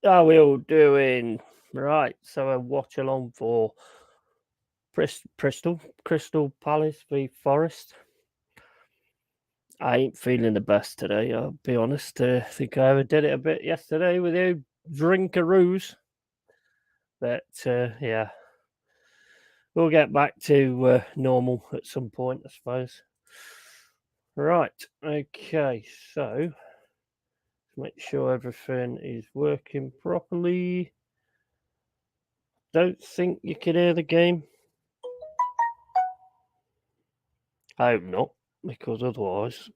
How are we all doing? Right, so a watch along for Crystal Palace v Forest. I ain't feeling the best today, I'll be honest. I think I overdid it a bit yesterday with you drinkaroos. But yeah, we'll get back to normal at some point, I suppose. Right, okay, so make sure everything is working properly. Don't think you can hear the game. I hope not, because otherwise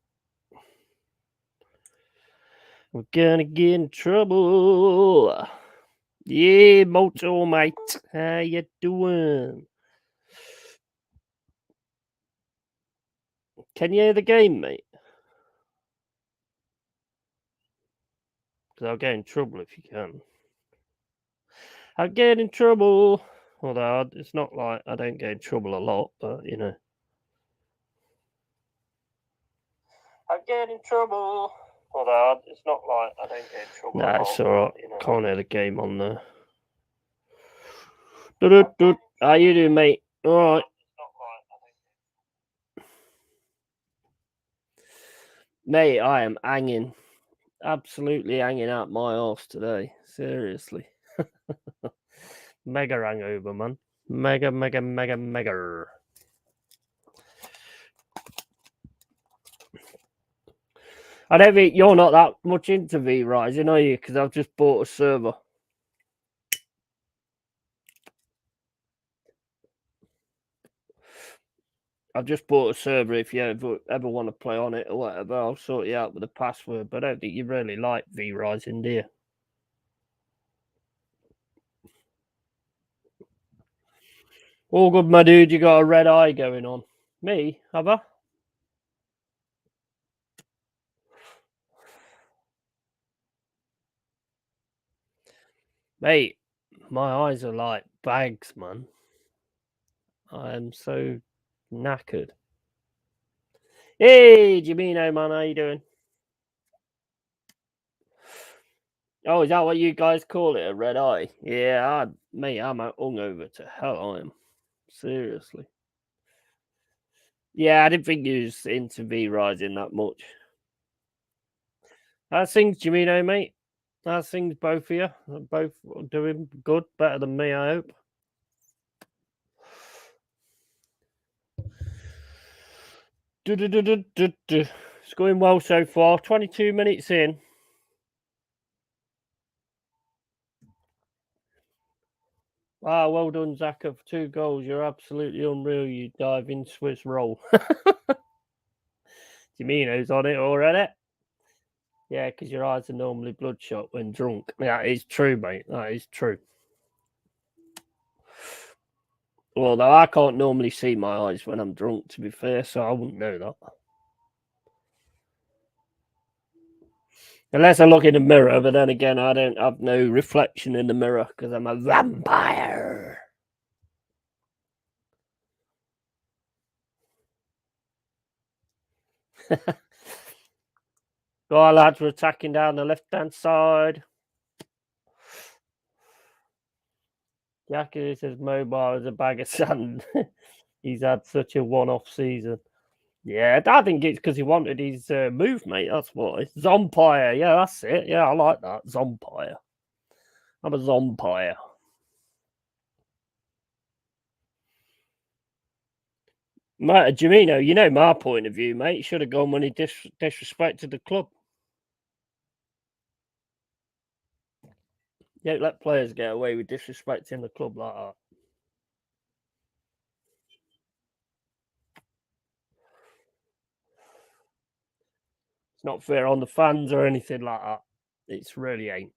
we're gonna get in trouble. Yeah, Moto mate, how you doing? Can you hear the game, mate? Because I'll get in trouble if you can. I'll get in trouble. Although it's not like I don't get in trouble a lot, but you know. I get in trouble. Although it's not like I don't get in trouble. Nah, it's alright. You know. Can't hear the game on there. How you doing, mate? Alright. Mate, I am hanging. Absolutely hanging out my arse today. Seriously. Mega hangover, man. Mega. I don't think you're not that much into V-Rising, are you? Because I've just bought a server. I've just bought a server. If you ever want to play on it or whatever, I'll sort you out with a password. But I don't think you really like V-Rising, do you? All good, my dude. You got a red eye going on. Me? Have I? Mate, my eyes are like bags, man. I am so knackered. Hey, Jamino, man, how you doing? Oh, is that what you guys call it? A red eye? Yeah, mate, I'm hungover to hell. I am. Seriously. Yeah, I didn't think you was into V-Rising that much. How's things, Jamino, mate? How's things, both of you? Both doing good, better than me, I hope. It's going well so far. 22 minutes in. Ah, well done, Zaka, for 2 goals. You're absolutely unreal, you diving Swiss roll. Jamino's on it already. Yeah, because your eyes are normally bloodshot when drunk. Yeah, it's true, mate. That is true. Although I can't normally see my eyes when I'm drunk, to be fair, so I wouldn't know that. Unless I look in the mirror, but then again, I don't have no reflection in the mirror because I'm a vampire. Go on, lads, we're attacking down the left-hand side. Jackie says mobile as a bag of sand. He's had such a one-off season. Yeah, I think it's because he wanted his move, mate. That's what. Zompire. Yeah, that's it. Yeah, I like that. Zompire. I'm a zompire. Mate, Jamino, you know my point of view, mate. He should have gone when he disrespected the club. You don't let players get away with disrespecting the club like that. It's not fair on the fans or anything like that. It's really ain't.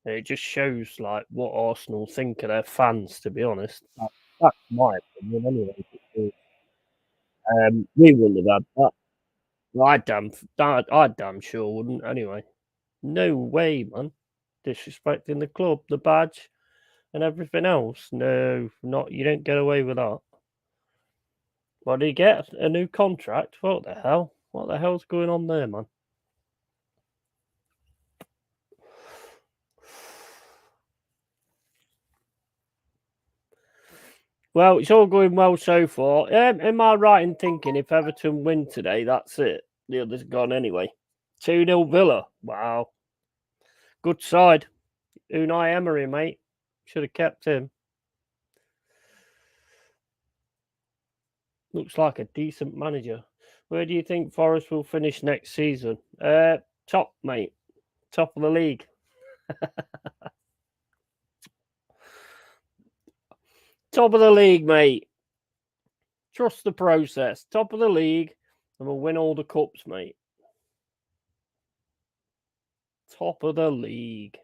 It just shows like what Arsenal think of their fans, to be honest. That's my opinion, anyway. We wouldn't have had that. I damn sure wouldn't. Anyway, no way, man. Disrespecting the club, the badge, and everything else. No, not you don't get away with that. What did he get? A new contract? What the hell? What the hell's going on there, man? Well, it's all going well so far. Am I right in thinking if Everton win today, that's it? The others gone anyway. 2-0 Villa. Wow. Good side. Unai Emery, mate. Should have kept him. Looks like a decent manager. Where do you think Forest will finish next season? Top, mate. Top of the league. Top of the league, mate. Trust the process. Top of the league, and we'll win all the cups, mate. Top of the league.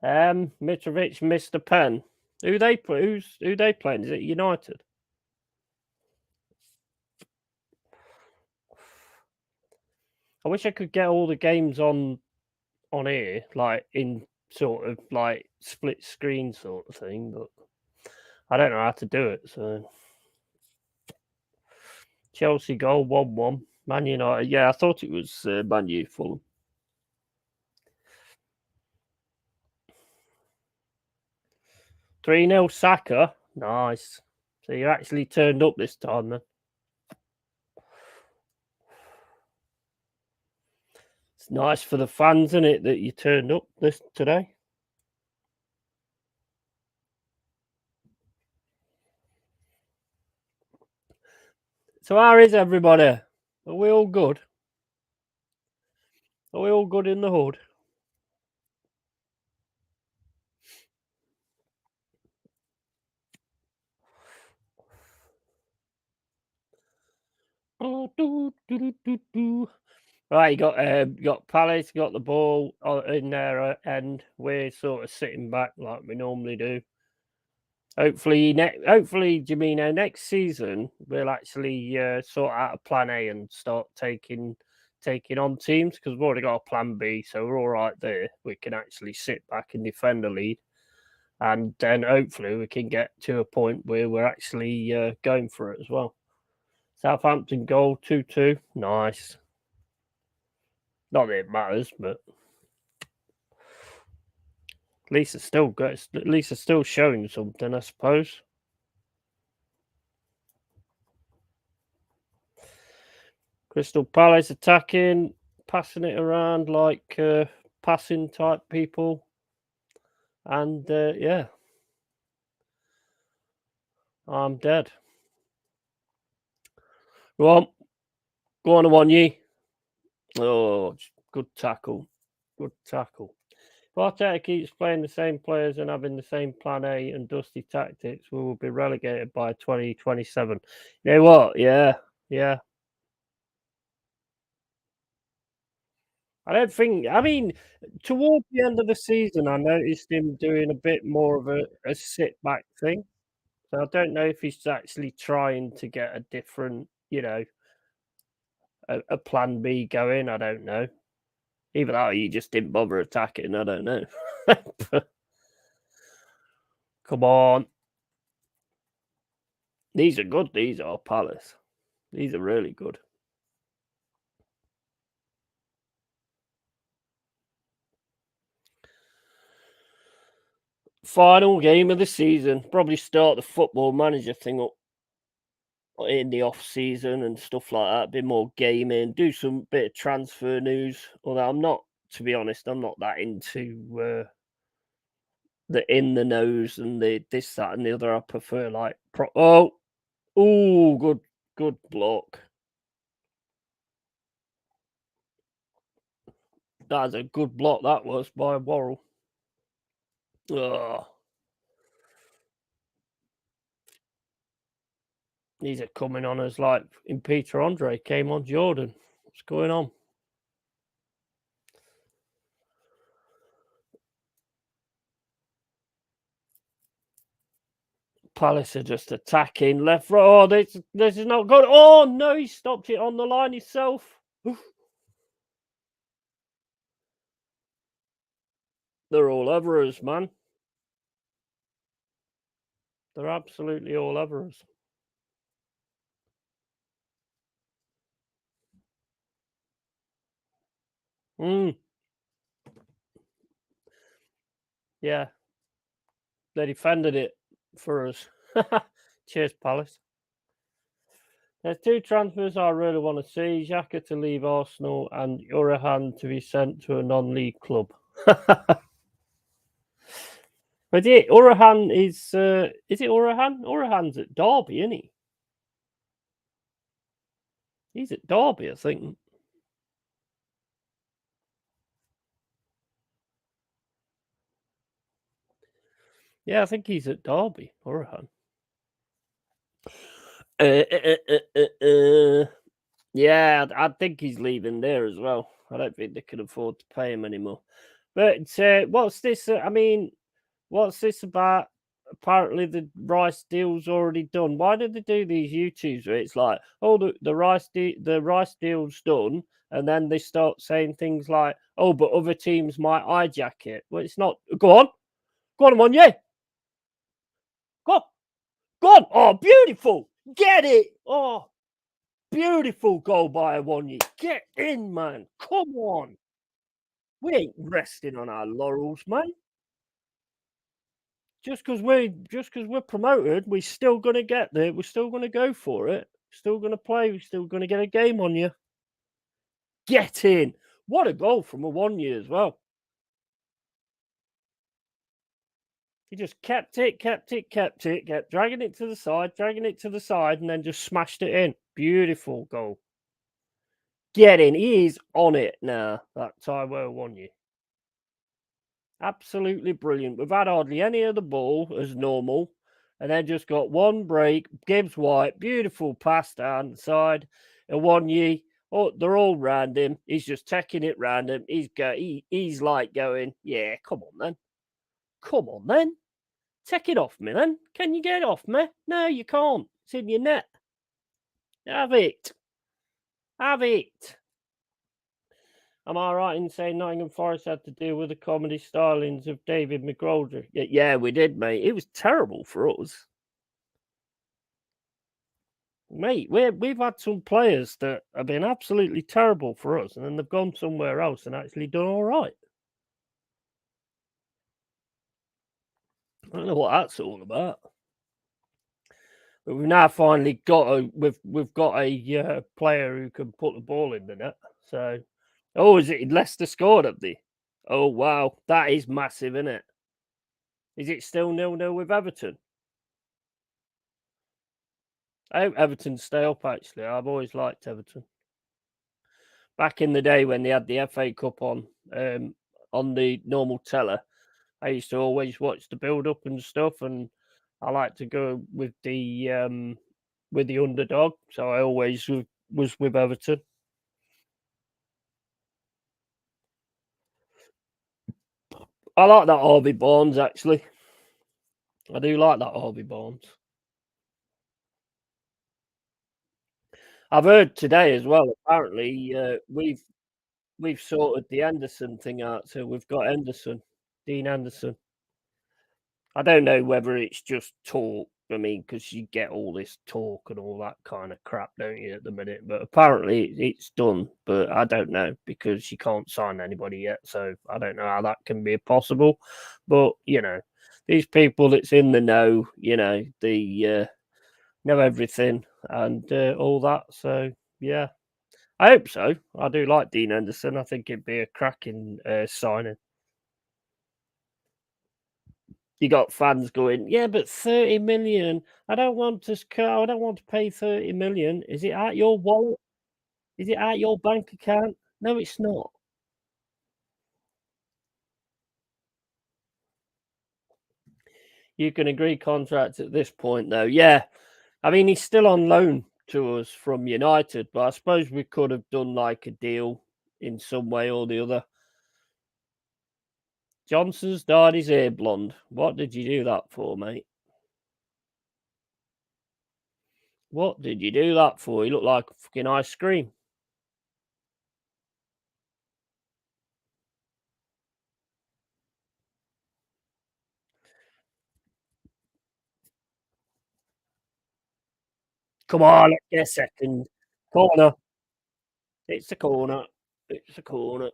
Mitrovic missed a pen. Who they play? Who they playing? Is it United? I wish I could get all the games on here, like in sort of like split screen sort of thing, but I don't know how to do it. So Chelsea goal 1-1. Man United. Yeah, I thought it was Man U Fulham. 3-0 Saka. Nice. So you actually turned up this time then. It's nice for the fans, isn't it, that you turned up this today? So how is everybody? Are we all good? Are we all good in the hood? Right, you got Palace, you got the ball in there, and we're sort of sitting back like we normally do. Hopefully, Jamino, next season we'll actually sort out a plan A and start taking on teams because we've already got a plan B, so we're all right there. We can actually sit back and defend the lead, and then hopefully we can get to a point where we're actually going for it as well. Southampton goal 2-2, nice. Not that it matters, but at least it's still good. At least it's still showing something, I suppose. Crystal Palace attacking, passing it around like passing type people, and yeah, I'm dead. Go on, Awonyi. Oh, good tackle, good tackle. If Arteta keeps playing the same players and having the same plan A and dusty tactics, we will be relegated by 2027. You know what? Yeah, yeah. I don't think. I mean, towards the end of the season, I noticed him doing a bit more of a sit back thing. So I don't know if he's actually trying to get a different, a plan B going. I don't know. Either that or he just didn't bother attacking. I don't know. Come on. These are good. These are Palace. These are really good. Final game of the season. Probably start the football manager thing up in the off season and stuff like that. A bit more gaming. Do some bit of transfer news. Although I'm not, to be honest, I'm not that into the in the nose and the this, that, and the other. I prefer like good block. That's a good block that was by Worrell. Oh, these are coming on as like in Peter Andre came on Jordan. What's going on? Palace are just attacking left, right. Oh, this is not good. Oh no, he stopped it on the line himself. They're all over us, man. They're absolutely all over us. Mm, yeah, they defended it for us. Cheers, Palace. There's two transfers I really want to see: Xhaka to leave Arsenal and Urahan to be sent to a non-league club. But yeah, Urahan is it Urahan? Urahan's at Derby, isn't he? He's at Derby, I think. Yeah, I think he's at Derby, Urahan. Yeah, I think he's leaving there as well. I don't think they can afford to pay him anymore. But what's this? I mean, what's this about? Apparently, the Rice deal's already done. Why did they do these YouTubes where it's like, oh, the Rice deal's done, and then they start saying things like, oh, but other teams might hijack it. Well, it's not. Go on, yeah, go on, go on. Oh, beautiful, get it. Oh, beautiful goal by Awonyi. Get in, man. Come on. We ain't resting on our laurels, mate. Just because we're promoted, we're still gonna get there. We're still gonna go for it. Still gonna play. We're still gonna get a game on you. Get in. What a goal from Awonyi as well. He just kept dragging it to the side, and then just smashed it in. Beautiful goal. Get in. He is on it now. That Taiwo Awonyi. Absolutely brilliant. We've had hardly any of the ball as normal, and then just got one break. Gibbs White, beautiful pass down the side. And one ye, oh, they're all round him. He's just taking it round him. He's like going, yeah, come on then, come on then, take it off me then. Can you get it off me? No, you can't. It's in your net. Have it, have it. Am I right in saying Nottingham Forest had to deal with the comedy stylings of David McGoldrick? Yeah, we did, mate. It was terrible for us, mate. We've had some players that have been absolutely terrible for us, and then they've gone somewhere else and actually done all right. I don't know what that's all about. But we've now finally got a player who can put the ball in the net. So, oh, is it Leicester scored up there? Oh wow, that is massive, isn't it? Is it still 0-0 with Everton? I hope Everton stay up. Actually, I've always liked Everton. Back in the day when they had the FA Cup on the normal teller, I used to always watch the build up and stuff, and I like to go with the underdog. So I always was with Everton. I like that Harvey Barnes actually. I do like that Harvey Barnes. I've heard today as well. Apparently, we've sorted the Anderson thing out, so we've got Anderson, Dean Anderson. I don't know whether it's just talk. I mean, because you get all this talk and all that kind of crap, don't you, at the minute? But apparently it's done. But I don't know because you can't sign anybody yet. So I don't know how that can be possible. But, these people that's in the know, they know everything and all that. So, yeah, I hope so. I do like Dean Anderson. I think it'd be a cracking signing. You got fans going, yeah, but 30 million. I don't want to. I don't want to pay 30 million. Is it at your wallet? Is it at your bank account? No, it's not. You can agree contracts at this point, though. Yeah, I mean he's still on loan to us from United, but I suppose we could have done like a deal in some way or the other. Johnson's dyed his hair blonde. What did you do that for, mate? What did you do that for? You look like fucking ice cream. Come on, let's get a second corner. It's a corner. It's a corner.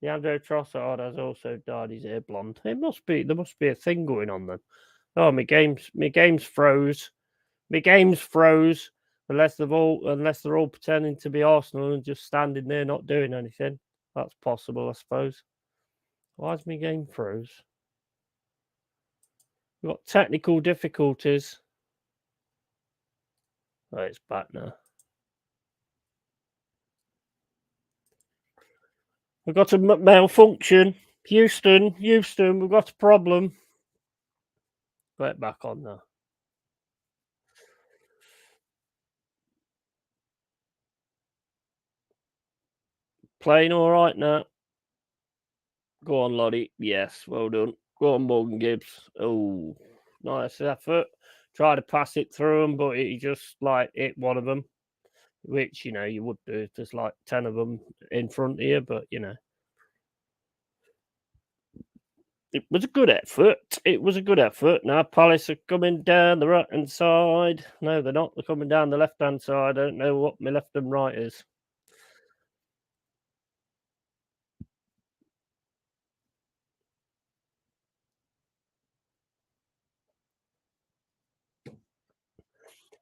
Leandro Trossard has also dyed his hair blonde. There must be a thing going on then. Oh, my game's froze. My game's froze. Unless they're all pretending to be Arsenal and just standing there not doing anything. That's possible, I suppose. Why's my game froze? We've got technical difficulties. Oh, it's back now. We've got a malfunction. Houston, we've got a problem. Get back on now. Playing all right now. Go on, Lottie. Yes, well done. Go on, Morgan Gibbs. Oh, nice effort. Try to pass it through him, but he just like hit one of them, which you would do if there's like 10 of them in front of you. But it was a good effort. It was a good effort. Now Palace are coming down the right hand side. No, they're not. They're coming down the left hand side. I don't know what my left and right is.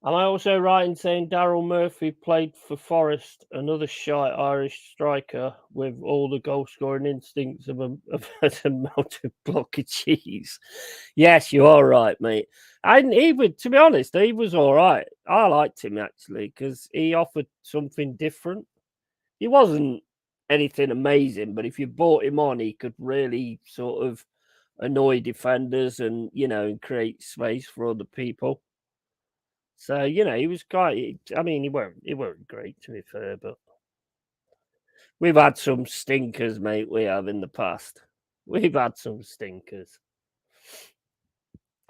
Am I also right in saying Daryl Murphy played for Forest, another shy Irish striker with all the goal scoring instincts of a melted block of cheese? Yes, you are right, mate. And he would, to be honest, he was all right. I liked him actually because he offered something different. He wasn't anything amazing, but if you bought him on, he could really sort of annoy defenders and create space for other people. So he was quite. I mean, he weren't great to be fair, but we've had some stinkers, mate. We have in the past. We've had some stinkers.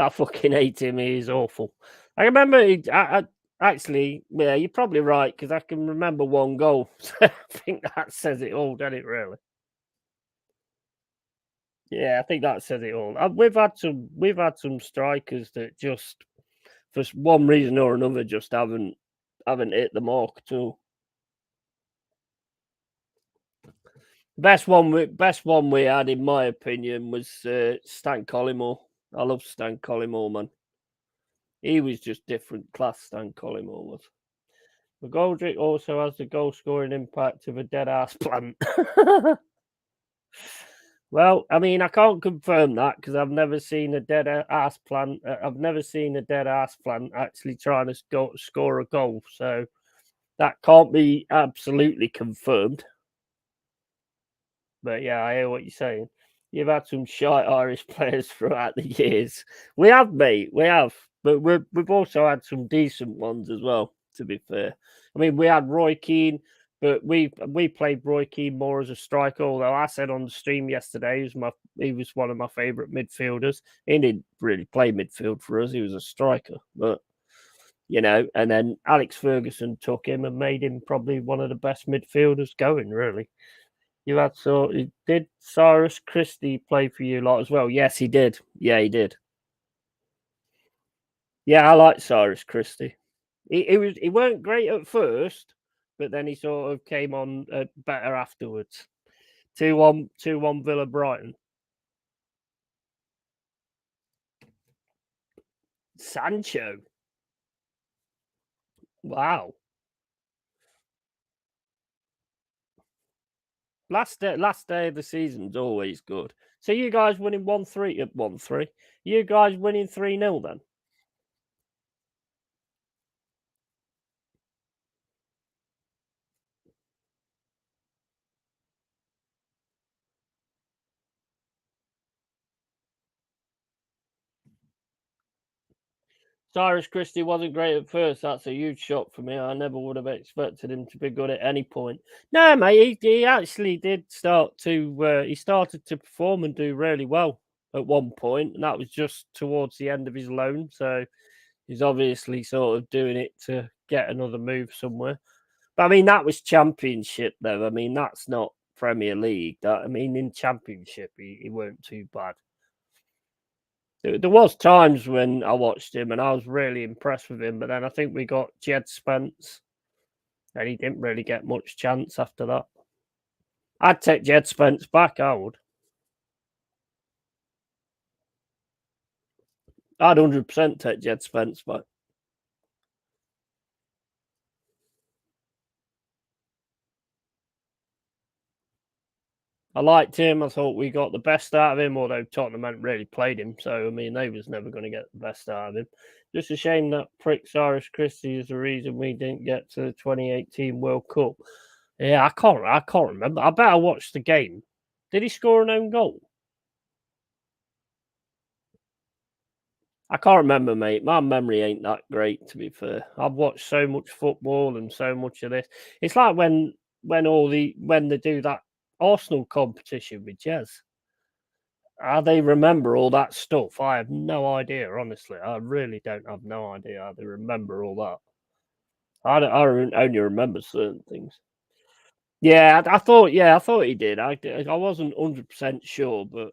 I fucking hate him. He's awful. I remember. Actually, yeah, you're probably right because I can remember one goal. I think that says it all, doesn't it? Really? Yeah, I think that says it all. We've had some strikers that just, for one reason or another, just haven't hit the mark at all. Best one we had, in my opinion, was Stan Collymore. I love Stan Collymore, man. He was just different class. Stan Collymore was. McGoldrick also has the goal scoring impact of a dead ass plant. Well, I mean, I can't confirm that because I've never seen a dead ass plant. I've never seen a dead ass plant actually trying to score a goal. So that can't be absolutely confirmed. But yeah, I hear what you're saying. You've had some shite Irish players throughout the years. We have, mate. We have, but we've also had some decent ones as well. To be fair, I mean, we had Roy Keane, but we played Roy Keane more as a striker. Although I said on the stream yesterday, he was one of my favourite midfielders. He didn't really play midfield for us. He was a striker, but and then Alex Ferguson took him and made him probably one of the best midfielders going. Really. Did Cyrus Christie play for you lot as well? Yes, he did. Yeah, he did. Yeah, I like Cyrus Christie. He weren't great at first, but then he sort of came on better afterwards. 2-1 Villa Brighton. Sancho. Wow. Last day of the season's always good. So you guys winning 1-3 at 1-3. You guys winning 3-0 then? Cyrus Christie wasn't great at first. That's a huge shock for me. I never would have expected him to be good at any point. No, mate, he actually did start to. He started to perform and do really well at one point, and that was just towards the end of his loan. So he's obviously sort of doing it to get another move somewhere. But I mean, that was Championship, though. I mean, that's not Premier League. I mean, in Championship, he weren't too bad. There was times when I watched him and I was really impressed with him, but then I think we got Jed Spence and he didn't really get much chance after that. I'd take Jed Spence back, I would. I'd 100% take Jed Spence back. I liked him. I thought we got the best out of him, although Tottenham hadn't really played him. So, I mean, they was never going to get the best out of him. Just a shame that prick Cyrus Christie is the reason we didn't get to the 2018 World Cup. Yeah, I can't remember. I bet I watched the game. Did he score an own goal? I can't remember, mate. My memory ain't that great, to be fair. I've watched so much football and so much of this. It's like when they do that Arsenal competition with Jez. How they remember all that stuff, I have no idea, honestly. I really don't have no idea how they remember all that. Only remember certain things. Yeah, I thought he did. I wasn't 100% sure, but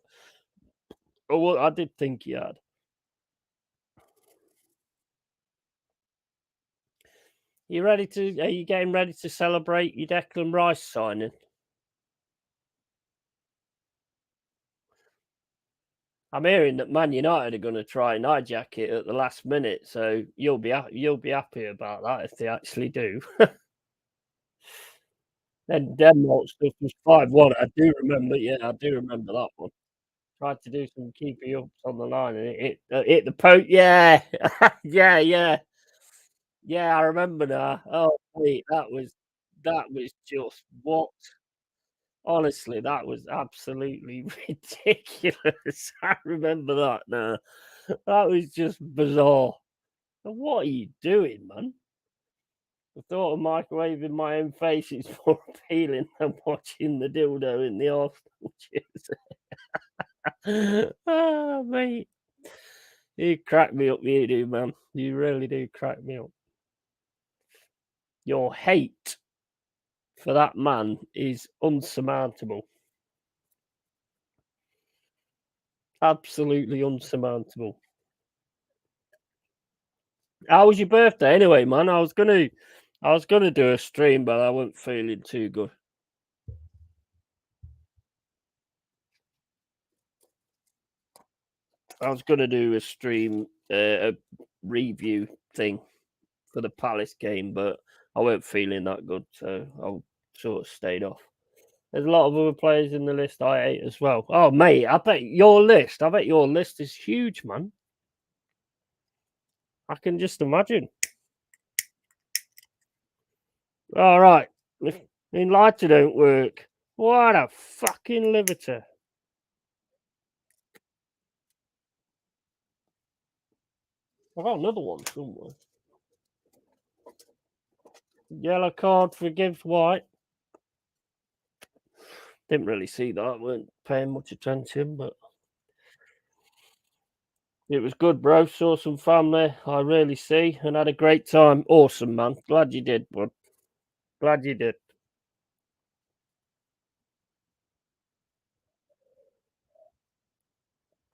I did think he had. Are you getting ready to celebrate your Declan Rice signing? I'm hearing that Man United are going to try and hijack it at the last minute, so you'll be happy about that if they actually do. Then Denmark stuff was 5-1. I do remember. Yeah, I do remember that one. Tried to do some keepy ups on the line and it hit the post. Yeah, yeah, yeah, yeah. I remember now. Oh wait, that was just what? Honestly, that was absolutely ridiculous. I remember that now. That was just bizarre. What are you doing, man? The thought of microwaving my own face is more appealing than watching the dildo in the Arsenal jersey. Ah, mate. You crack me up, you do, man. You really do crack me up. Your hate for that man is unsurmountable. Absolutely unsurmountable. How was your birthday anyway, man? I was gonna do a stream, but I wasn't feeling too good. I was gonna do a stream, a review thing for the Palace game, but I weren't feeling that good, so I sort of stayed off. There's a lot of other players in the list I hate as well. Oh, mate, I bet your list is huge, man. I can just imagine. All right. If lighter don't work, what a fucking liveter. I got another one somewhere. Yellow card for Gibbs White. Didn't really see that. Weren't paying much attention, but it was good, bro. Saw some family. I really see, and had a great time. Awesome, man. Glad you did, bud. Glad you did.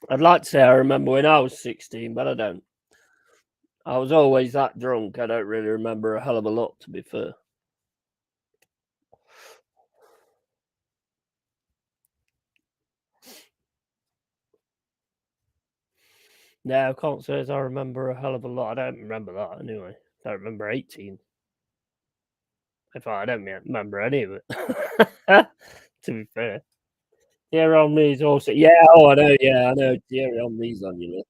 I'd like to say I remember when I was 16, but I don't. I was always that drunk. I don't really remember a hell of a lot, to be fair. No, I can't say as I remember a hell of a lot. I don't remember that anyway. I don't remember 18. In fact, I don't remember any of it. To be fair. Thierry Henry's also I know Thierry Henry's on your list.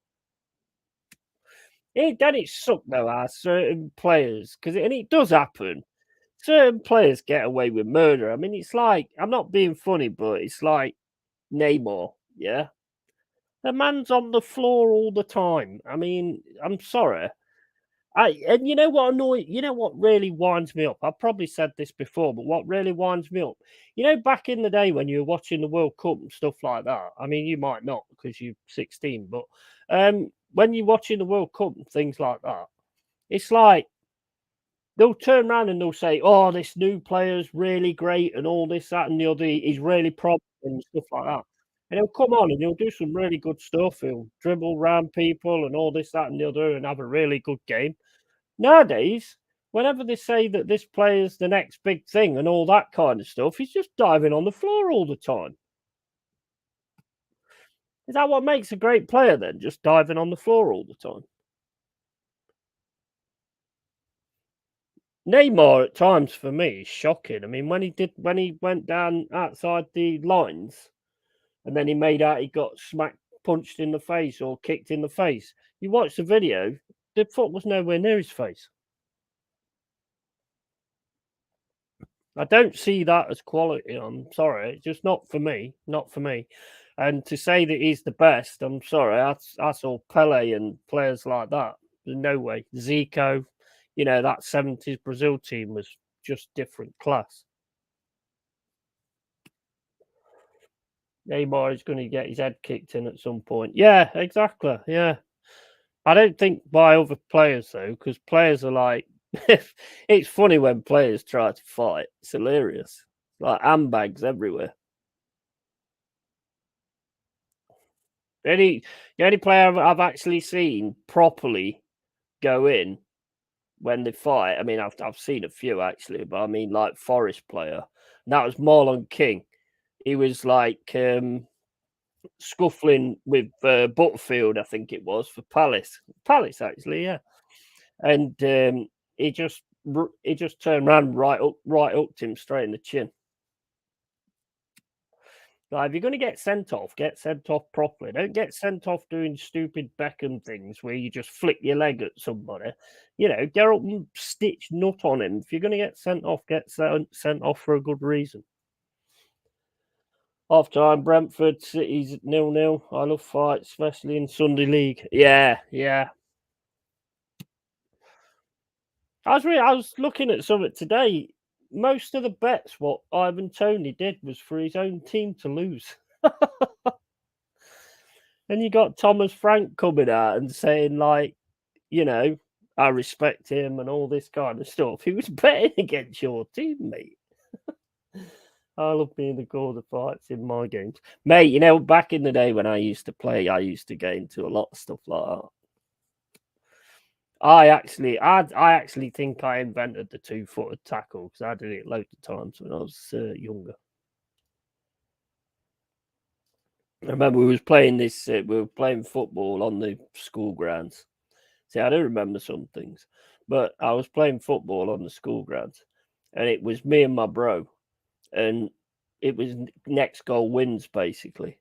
It suck though, how certain players, and it does happen. Certain players get away with murder. I mean, it's like I'm not being funny, but it's like Neymar, yeah? The man's on the floor all the time. I mean, I'm sorry. You know what really winds me up? I've probably said this before, but what really winds me up, back in the day when you were watching the World Cup and stuff like that. I mean, you might not because you're 16, but when you're watching the World Cup and things like that, it's like they'll turn around and they'll say, "Oh, this new player's really great," and all this, that, and the other. He's really promising and stuff like that. And he'll come on and he'll do some really good stuff. He'll dribble around people and all this, that, and the other, and have a really good game. Nowadays, Whenever they say that this player's the next big thing and all that kind of stuff, he's just diving on the floor all the time. Is that what makes a great player then? Just diving on the floor all the time? Neymar at times for me is shocking. I mean, when he went down outside the lines and then he made out he got smacked, punched in the face or kicked in the face. You watch the video, the foot was nowhere near his face. I don't see that as quality. I'm sorry, it's just not for me. Not for me. And to say that he's the best, I'm sorry, that's all Pele and players like that. There's no way. Zico, that 70s Brazil team was just different class. Neymar is going to get his head kicked in at some point. Yeah, exactly. Yeah. I don't think by other players though, because players are like, it's funny when players try to fight. It's hilarious. Like handbags everywhere. Any the only player I've actually seen properly go in when they fight. I mean, I've seen a few actually, but I mean like Forest player. And that was Marlon King. He was like scuffling with Butterfield, I think it was for Palace. Palace actually, yeah. And he just turned around right hooked him straight in the chin. Like, if you're going to get sent off properly. Don't get sent off doing stupid Beckham things where you just flick your leg at somebody. Get up and stitch nut on him. If you're going to get sent off for a good reason. Half time, Brentford City's 0-0. I love fights, especially in Sunday League. Yeah, yeah. I was looking at something today. Most of the bets what Ivan Toney did was for his own team to lose. And you got Thomas Frank coming out and saying, like, I respect him and all this kind of stuff. He was betting against your team, mate. I love being the cause of fights in my games. Mate, back in the day when I used to play, I used to get into a lot of stuff like that. I actually think I invented the 2-footed tackle because I did it loads of times when I was younger. I remember we were playing football on the school grounds. See, I do remember some things, but I was playing football on the school grounds, and it was me and my bro, and it was next goal wins basically.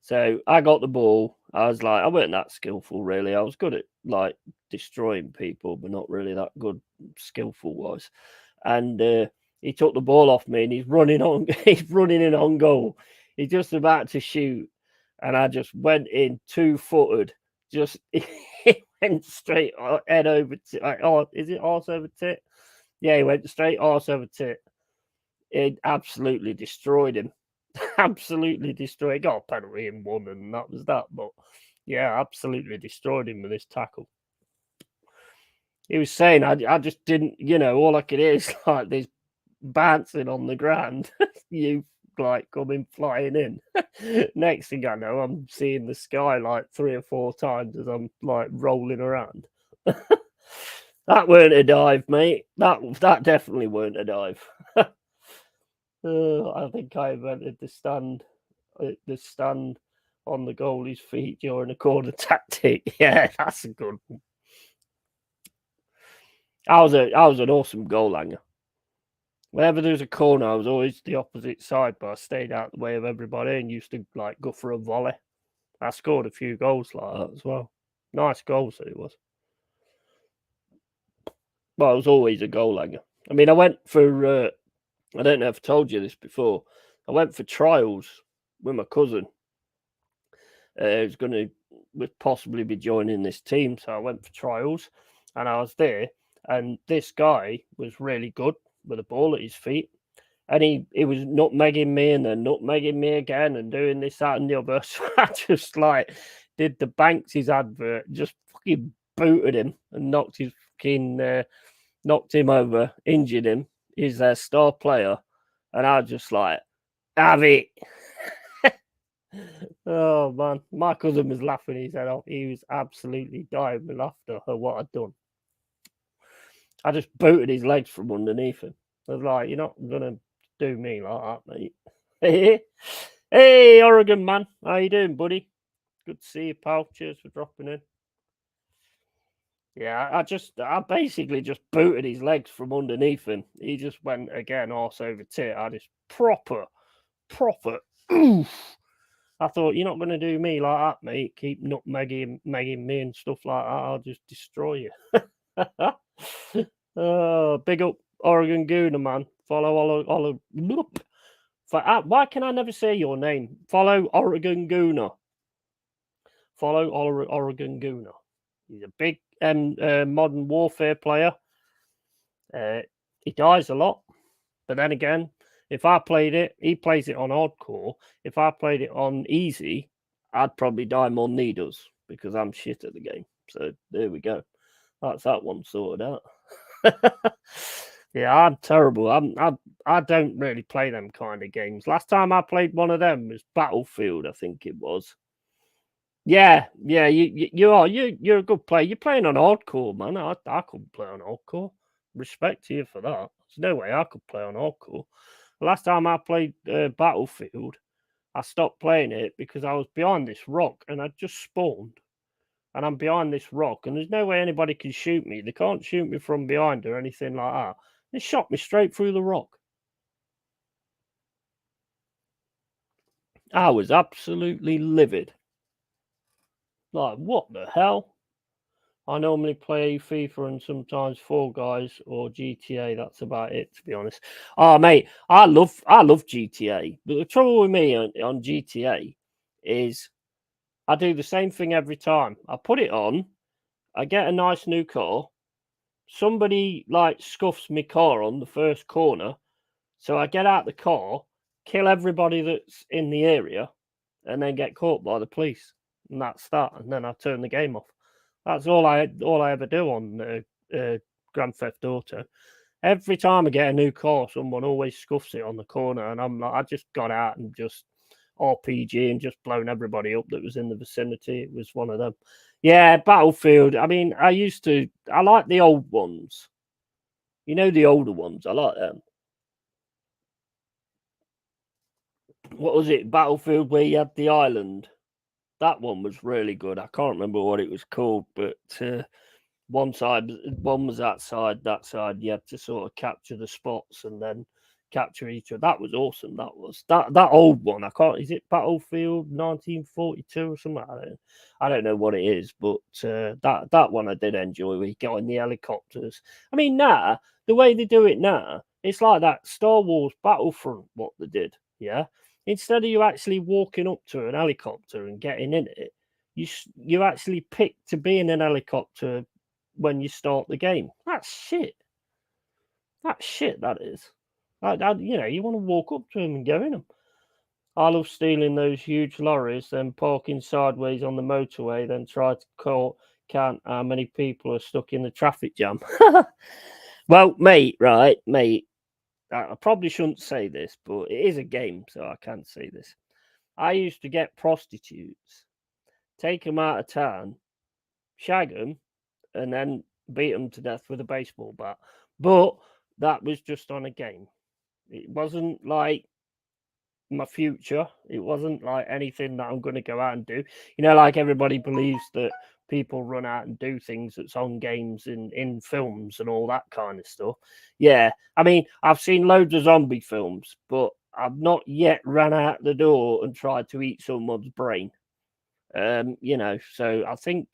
So I got the ball. I was like, I weren't that skillful really. I was good at like destroying people, but not really that good skillful wise. And he took the ball off me, and he's running on. He's running in on goal. He's just about to shoot, and I just went in 2-footed. Just he went straight head over. Oh, is it arse over tit? Yeah, he went straight arse over tit. It absolutely destroyed him. Absolutely destroyed. Got a penalty and won, and that was that. But yeah, absolutely destroyed him with this tackle. He was saying, I just didn't, all I could hear is like this bouncing on the ground. You like coming flying in. Next thing I know, I'm seeing the sky like 3 or 4 times as I'm like rolling around. That weren't a dive, mate. That definitely weren't a dive. I think I invented the stand on the goalie's feet during a corner tactic. Yeah, that's a good one. I was an awesome goal hanger. Whenever there was a corner, I was always the opposite side, but I stayed out the way of everybody and used to like go for a volley. I scored a few goals like that as well. Nice goals that it was. Well, I was always a goal hanger. I mean, I went for I don't know if I told you this before. I went for trials with my cousin. Who's going to would possibly be joining this team. So I went for trials, and I was there. And this guy was really good with a ball at his feet, and he was nutmegging me and then nutmegging me again and doing this, that, and the other. So I just like did the Banks's advert, just fucking booted him and knocked him over, injured him. He's their star player, and I just like have it. Oh man, my cousin was laughing his head off. He was absolutely dying with laughter at what I'd done. I just booted his legs from underneath him. I was like, "You're not gonna do me like that, mate." Hey, Oregon man, how you doing, buddy? Good to see you, pal. Cheers for dropping in. Yeah, I basically just booted his legs from underneath him. He just went again, arse over tit. I just proper. Oof. I thought, you're not going to do me like that, mate. Keep nutmegging me and stuff like that. I'll just destroy you. Oh, big up Oregon Gooner, man. Follow why can I never say your name? Follow Oregon Gooner. Follow Oregon Gooner. He's a big modern warfare player. He dies a lot, but then again, if I played it, he plays it on hardcore. If I played it on easy, I'd probably die more than he does because I'm shit at the game. So there we go. That's that one sorted out. Yeah, I'm terrible. I don't really play them kind of games. Last time I played one of them was Battlefield, I think it was. Yeah, you're a good player. You're playing on hardcore, man. I couldn't play on hardcore. Respect to you for that. There's no way I could play on hardcore. The last time I played Battlefield, I stopped playing it because I was behind this rock and I just spawned. And I'm behind this rock, and there's no way anybody can shoot me. They can't shoot me from behind or anything like that. They shot me straight through the rock. I was absolutely livid. Like, what the hell? I normally play FIFA and sometimes Fall Guys or GTA. That's about it, to be honest. Oh, mate, I love GTA. But the trouble with me on GTA is I do the same thing every time. I put it on, I get a nice new car. Somebody like scuffs my car on the first corner, so I get out the car, kill everybody that's in the area, and then get caught by the police. And that's that. And then I turn the game off. That's all I ever do on Grand Theft Auto. Every time I get a new car, someone always scuffs it on the corner, and I'm like, I just got out and just RPG and just blown everybody up that was in the vicinity. It was one of them. Yeah, Battlefield. I mean, I like the old ones. You know, the older ones. I like them. What was it? Battlefield where you had the island. That one was really good. I can't remember what it was called, but one was that side. You had to sort of capture the spots and then capture each other. That was awesome. That was that old one. I can't. Is it Battlefield 1942 or something? I don't know what it is, but that one I did enjoy. We got in the helicopters. I mean, now the way they do it now, it's like that Star Wars Battlefront. What they did, yeah. Instead of you actually walking up to an helicopter and getting in it, you actually pick to be in an helicopter when you start the game. That's shit. That's shit. That is. You want to walk up to them and go in them. I love stealing those huge lorries, then parking sideways on the motorway, then try to count how many people are stuck in the traffic jam. Well, mate, right, mate. I probably shouldn't say this, but it is a game, so I can say this. I used to get prostitutes, take them out of town, shag them, and then beat them to death with a baseball bat. But that was just on a game. It wasn't like my future. It wasn't like anything that I'm going to go out and do. You know, like everybody believes that people run out and do things that's on games in films and all that kind of stuff. Yeah. I mean, I've seen loads of zombie films, but I've not yet ran out the door and tried to eat someone's brain. So I think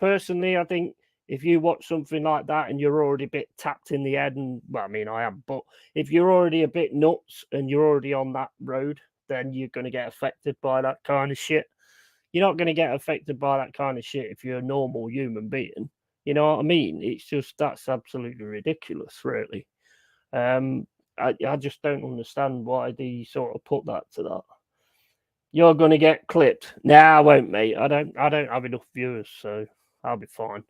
personally, I think if you watch something like that and you're already a bit tapped in the head, and well, I mean, I am, but if you're already a bit nuts and you're already on that road, then you're going to get affected by that kind of shit. You're not going to get affected by that kind of shit if you're a normal human being. You know what I mean? It's just that's absolutely ridiculous, really. I just don't understand why they sort of put that to that. You're gonna get clipped. Nah, I won't, mate. I don't have enough viewers, so I'll be fine.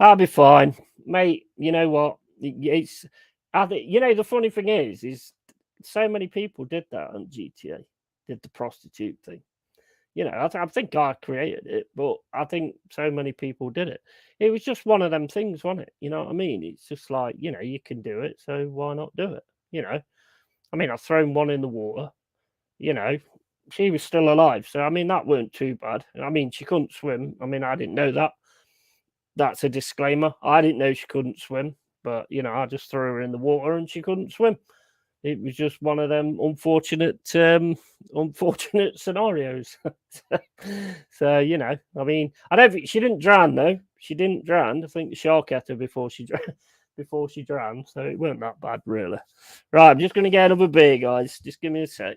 I'll be fine, mate. You know what? It's I think the funny thing is so many people did that on GTA, did the prostitute thing. You know, I think I created it, but I think so many people did it. It was just one of them things, wasn't it? You know what I mean? It's just like, you can do it, so why not do it? You know, I mean, I've thrown one in the water, you know, she was still alive. So, I mean, that weren't too bad. I mean, she couldn't swim. I mean, I didn't know that. That's a disclaimer. I didn't know she couldn't swim, but, I just threw her in the water and she couldn't swim. It was just one of them unfortunate scenarios. So, I mean, I don't think she didn't drown though. She didn't drown. I think the shark ate her before she before she drowned. So it weren't that bad, really. Right, I'm just going to get another beer, guys. Just give me a sec.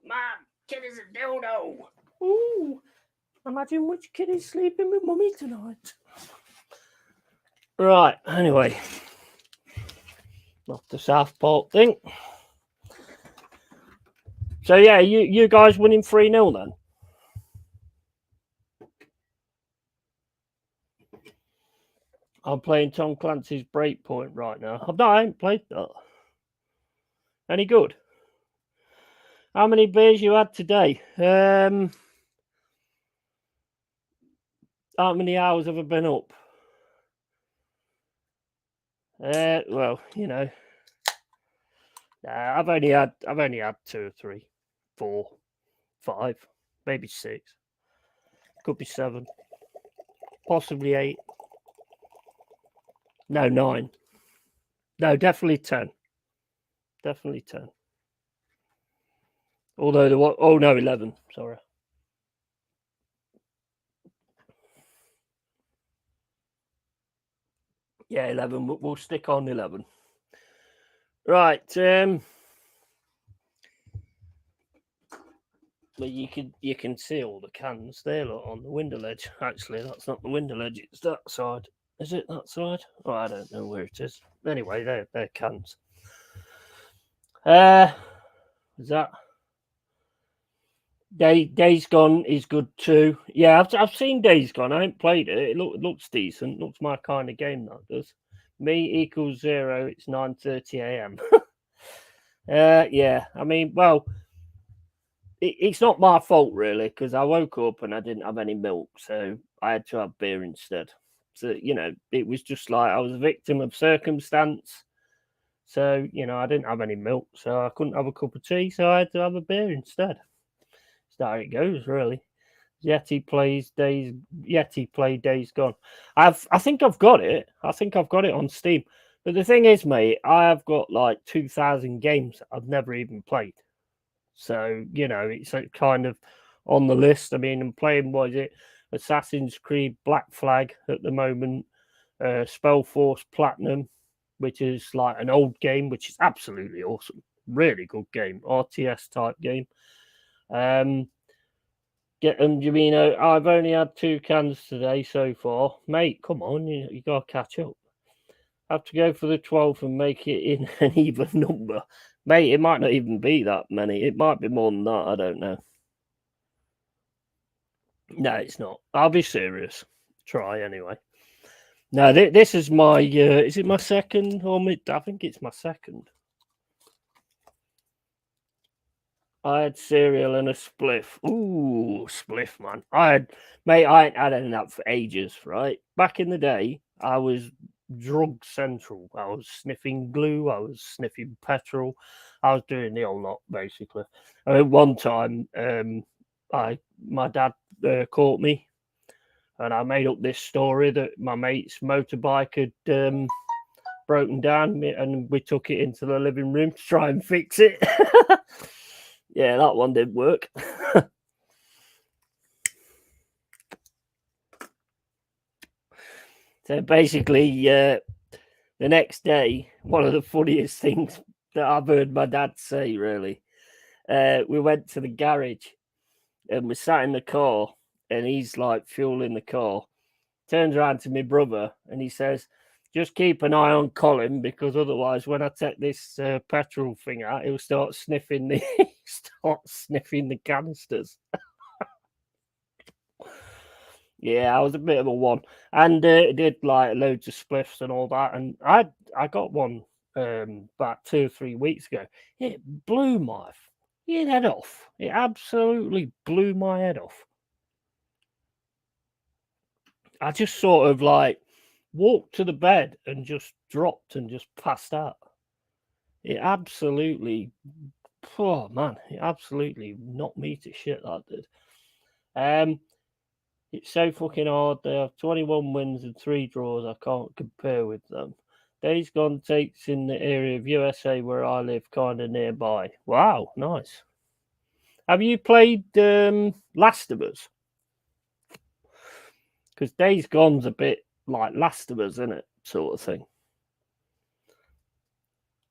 Mom, kid is a dodo. Ooh, imagine which kid is sleeping with mummy tonight. Right, anyway. Not the Southport thing. So, yeah, you guys winning 3-0 then? I'm playing Tom Clancy's Breakpoint right now. I ain't played that. Any good? How many beers you had today? How many hours have I been up? Well, I've only had 2 or 3, 4, 5, maybe 6. Could be 7, possibly 8. No, 9. No, definitely 10. Definitely 10. Although oh no, 11. Sorry. Yeah, 11. We'll stick on 11. Right. Well, you can see all the cans there, look, on the window ledge. Actually, that's not the window ledge. It's that side. Is it that side? Oh, I don't know where it is. Anyway, they're cans. Is that Days Gone is good too. Yeah, I've seen Days Gone. I ain't played it. It looks decent. Looks my kind of game. That does. Me equals 0. It's 9:30 a.m. Yeah. I mean, well, it's not my fault really because I woke up and I didn't have any milk, so I had to have beer instead. So it was just like I was a victim of circumstance. So I didn't have any milk, so I couldn't have a cup of tea, so I had to have a beer instead. That's how it goes, really. Yeti played Days Gone. I think I've got it. I think I've got it on Steam. But the thing is, mate, I have got like 2,000 games I've never even played. So, it's kind of on the list. I mean, I'm playing, what is it? Assassin's Creed Black Flag at the moment, Spellforce Platinum, which is like an old game, which is absolutely awesome. Really good game, RTS type game. I've only had 2 cans today so far. Mate, come on, you got to catch up. I have to go for the 12th and make it in an even number. Mate, it might not even be that many. It might be more than that. I don't know. No, it's not. I'll be serious. Try anyway. No, this is my. Is it my second or mid? I think it's my second. I had cereal and a spliff. Ooh, spliff, man. I ain't had any of that for ages, right? Back in the day, I was drug central. I was sniffing glue. I was sniffing petrol. I was doing the whole lot, basically. I mean, one time, my dad caught me, and I made up this story that my mate's motorbike had broken down, and we took it into the living room to try and fix it. Yeah, that one didn't work. So basically, the next day, one of the funniest things that I've heard my dad say, really, we went to the garage and we sat in the car, and he's like fueling the car. Turns around to my brother and he says, "Just keep an eye on Colin, because otherwise, when I take this petrol thing out, he'll start sniffing the canisters." Yeah, I was a bit of a one, and did like loads of spliffs and all that, and I got one about 2 or 3 weeks ago. It blew my head off. It absolutely blew my head off. I just sort of like walked to the bed and just dropped and just passed out. It absolutely, oh man, it absolutely knocked me to shit. That did. Um, It's so fucking hard. They have 21 wins and 3 draws. I can't compare with them. Days Gone takes in the area of USA where I live, kind of nearby. Wow, nice. Have you played Last of Us? Because Days Gone's a bit like Last of Us, isn't it? Sort of thing.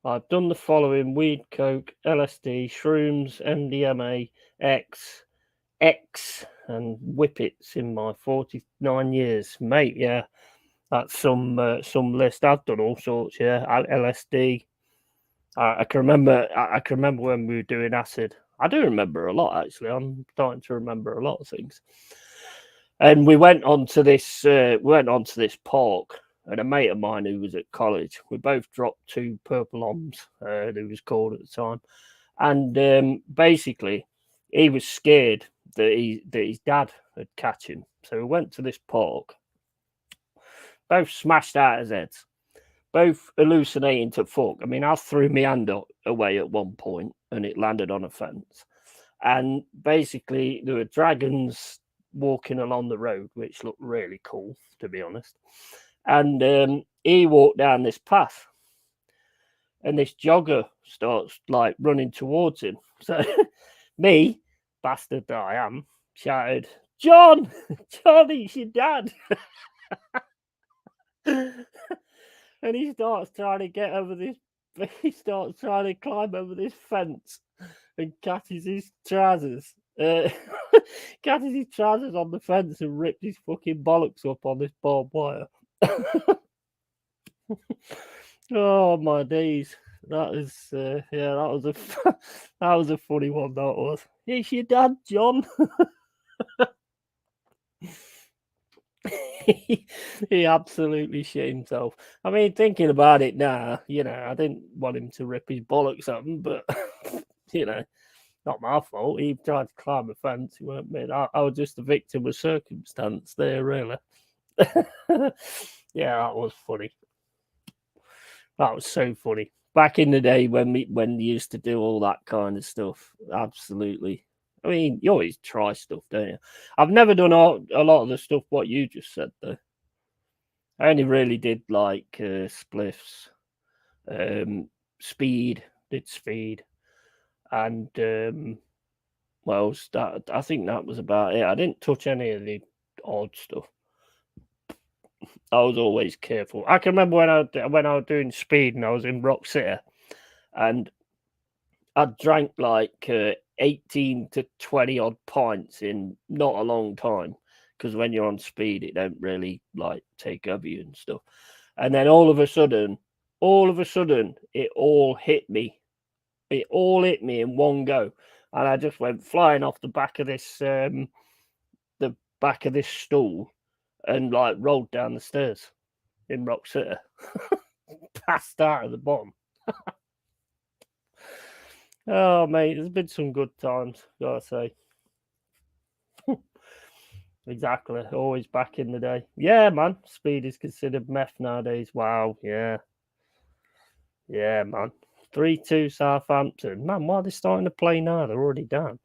I've done the following: weed, coke, LSD, shrooms, MDMA, X, and whippets in my 49 years, mate. Yeah, that's some list. I've done all sorts. Yeah, LSD. I can remember. I can remember when we were doing acid. I do remember a lot, actually. I'm starting to remember a lot of things. And we went on to this. Park, and a mate of mine who was at college. We both dropped 2 purple it was called at the time, and basically, he was scared that his dad had catch him. So we went to this park, both smashed out his heads, both hallucinating to fuck. I mean, I threw my hand away at one point and it landed on a fence. And basically, there were dragons walking along the road, which looked really cool, to be honest. And he walked down this path, and this jogger starts like running towards him. So me, bastard that I am, shouted, "John, John, it's your dad." And he starts trying to get over this. He starts trying to climb over this fence and catches his trousers. Catches his trousers on the fence and rips his fucking bollocks up on this barbed wire. Oh my days! That is, yeah, that was that was a funny one. That was. It's your dad, John. He absolutely shit himself. I mean, thinking about it now, I didn't want him to rip his bollocks at him, but not my fault. He tried to climb a fence. He weren't me. I was just a victim of circumstance there, really. Yeah, that was funny. That was so funny. Back in the day when we used to do all that kind of stuff, absolutely. I mean, you always try stuff, don't you? I've never done a lot of the stuff what you just said, though. I only really did like spliffs, speed, and well, I think that was about it. I didn't touch any of the odd stuff. I was always careful. I can remember when I was doing speed and I was in Rock City, and I drank like 18 to 20 odd pints in not a long time, because when you're on speed, it don't really like take over you and stuff. And then all of a sudden, it all hit me. It all hit me in one go, and I just went flying off the back of this stool, and like rolled down the stairs in Rock City, passed out at the bottom. Oh mate, there's been some good times, gotta say. Exactly, always back in the day. Yeah, man, speed is considered meth nowadays. Wow, yeah, man. 3-2 Southampton. Man, why are they starting to play now? They're already down.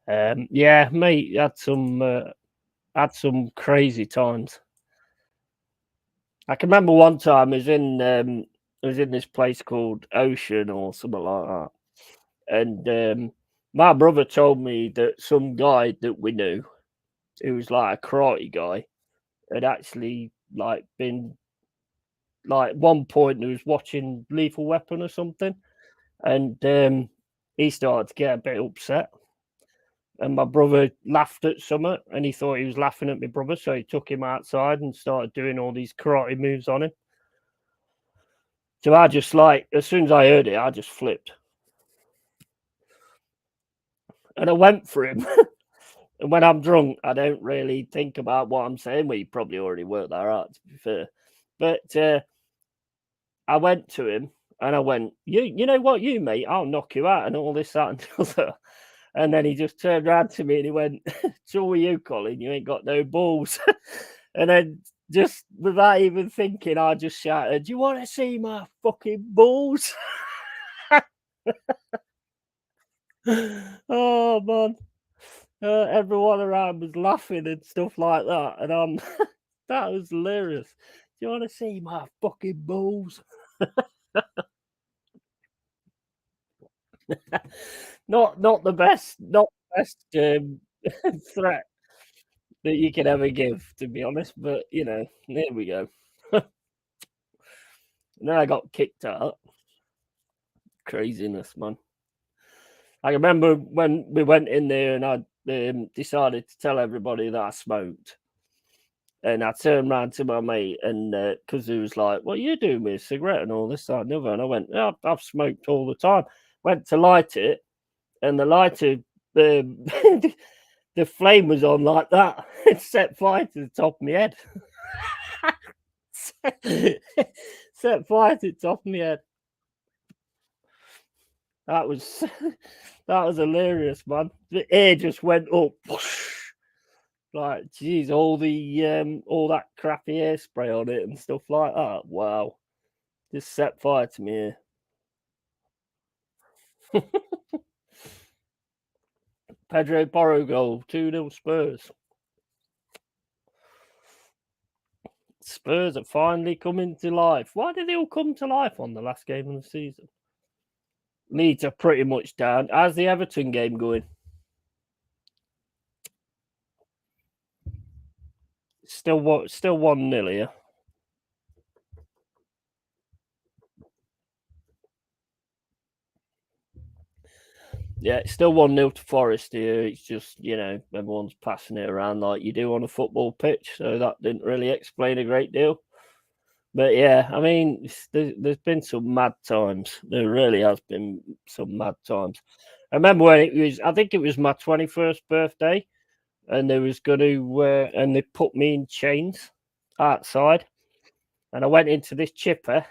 Yeah, mate, had some crazy times. I can remember one time I was in this place called Ocean or something like that, and my brother told me that some guy that we knew, who was like a karate guy, had actually like been like at one point he was watching Lethal Weapon or something, and he started to get a bit upset. And my brother laughed at something, and he thought he was laughing at my brother, so he took him outside and started doing all these karate moves on him. So I just like, as soon as I heard it, I just flipped, and I went for him. And when I'm drunk, I don't really think about what I'm saying. Well, you probably already worked that out, to be fair. But I went to him and I went, you know what, you mate, I'll knock you out and all this, that, and the other. And then he just turned around to me and he went, "So are you, Colin? You ain't got no balls." And then just without even thinking, I just shouted, "Do you want to see my fucking balls?" Oh man. Everyone around was laughing and stuff like that. And that was hilarious. "Do you want to see my fucking balls?" Not the best, not the best threat that you can ever give, to be honest. But you know, there we go. And then I got kicked out. Craziness, man. I remember when we went in there and I decided to tell everybody that I smoked. And I turned round to my mate and because he was like, "What are you doing with a cigarette and all this, that, and the other?" And I went, "Yeah, I've smoked all the time." Went to light it, and the lighter, um, the flame was on like that. It set fire to the top of my head. Set fire to the top of my head. That was that was hilarious, man. The air just went up. Like, geez, all that crappy hairspray on it and stuff like that. Wow. Just set fire to me. Pedro Porro goal, 2-0 Spurs. Spurs are finally coming to life. Why did they all come to life on the last game of the season? Leeds are pretty much down. How's the Everton game going? Still what? Still 1-0 here. Yeah, it's still 1-0 to Forest here. It's just, everyone's passing it around like you do on a football pitch. So that didn't really explain a great deal. But yeah, I mean, there's been some mad times. There really has been some mad times. I remember when I think it was my 21st birthday, and they was going to, and they put me in chains outside, and I went into this chipper,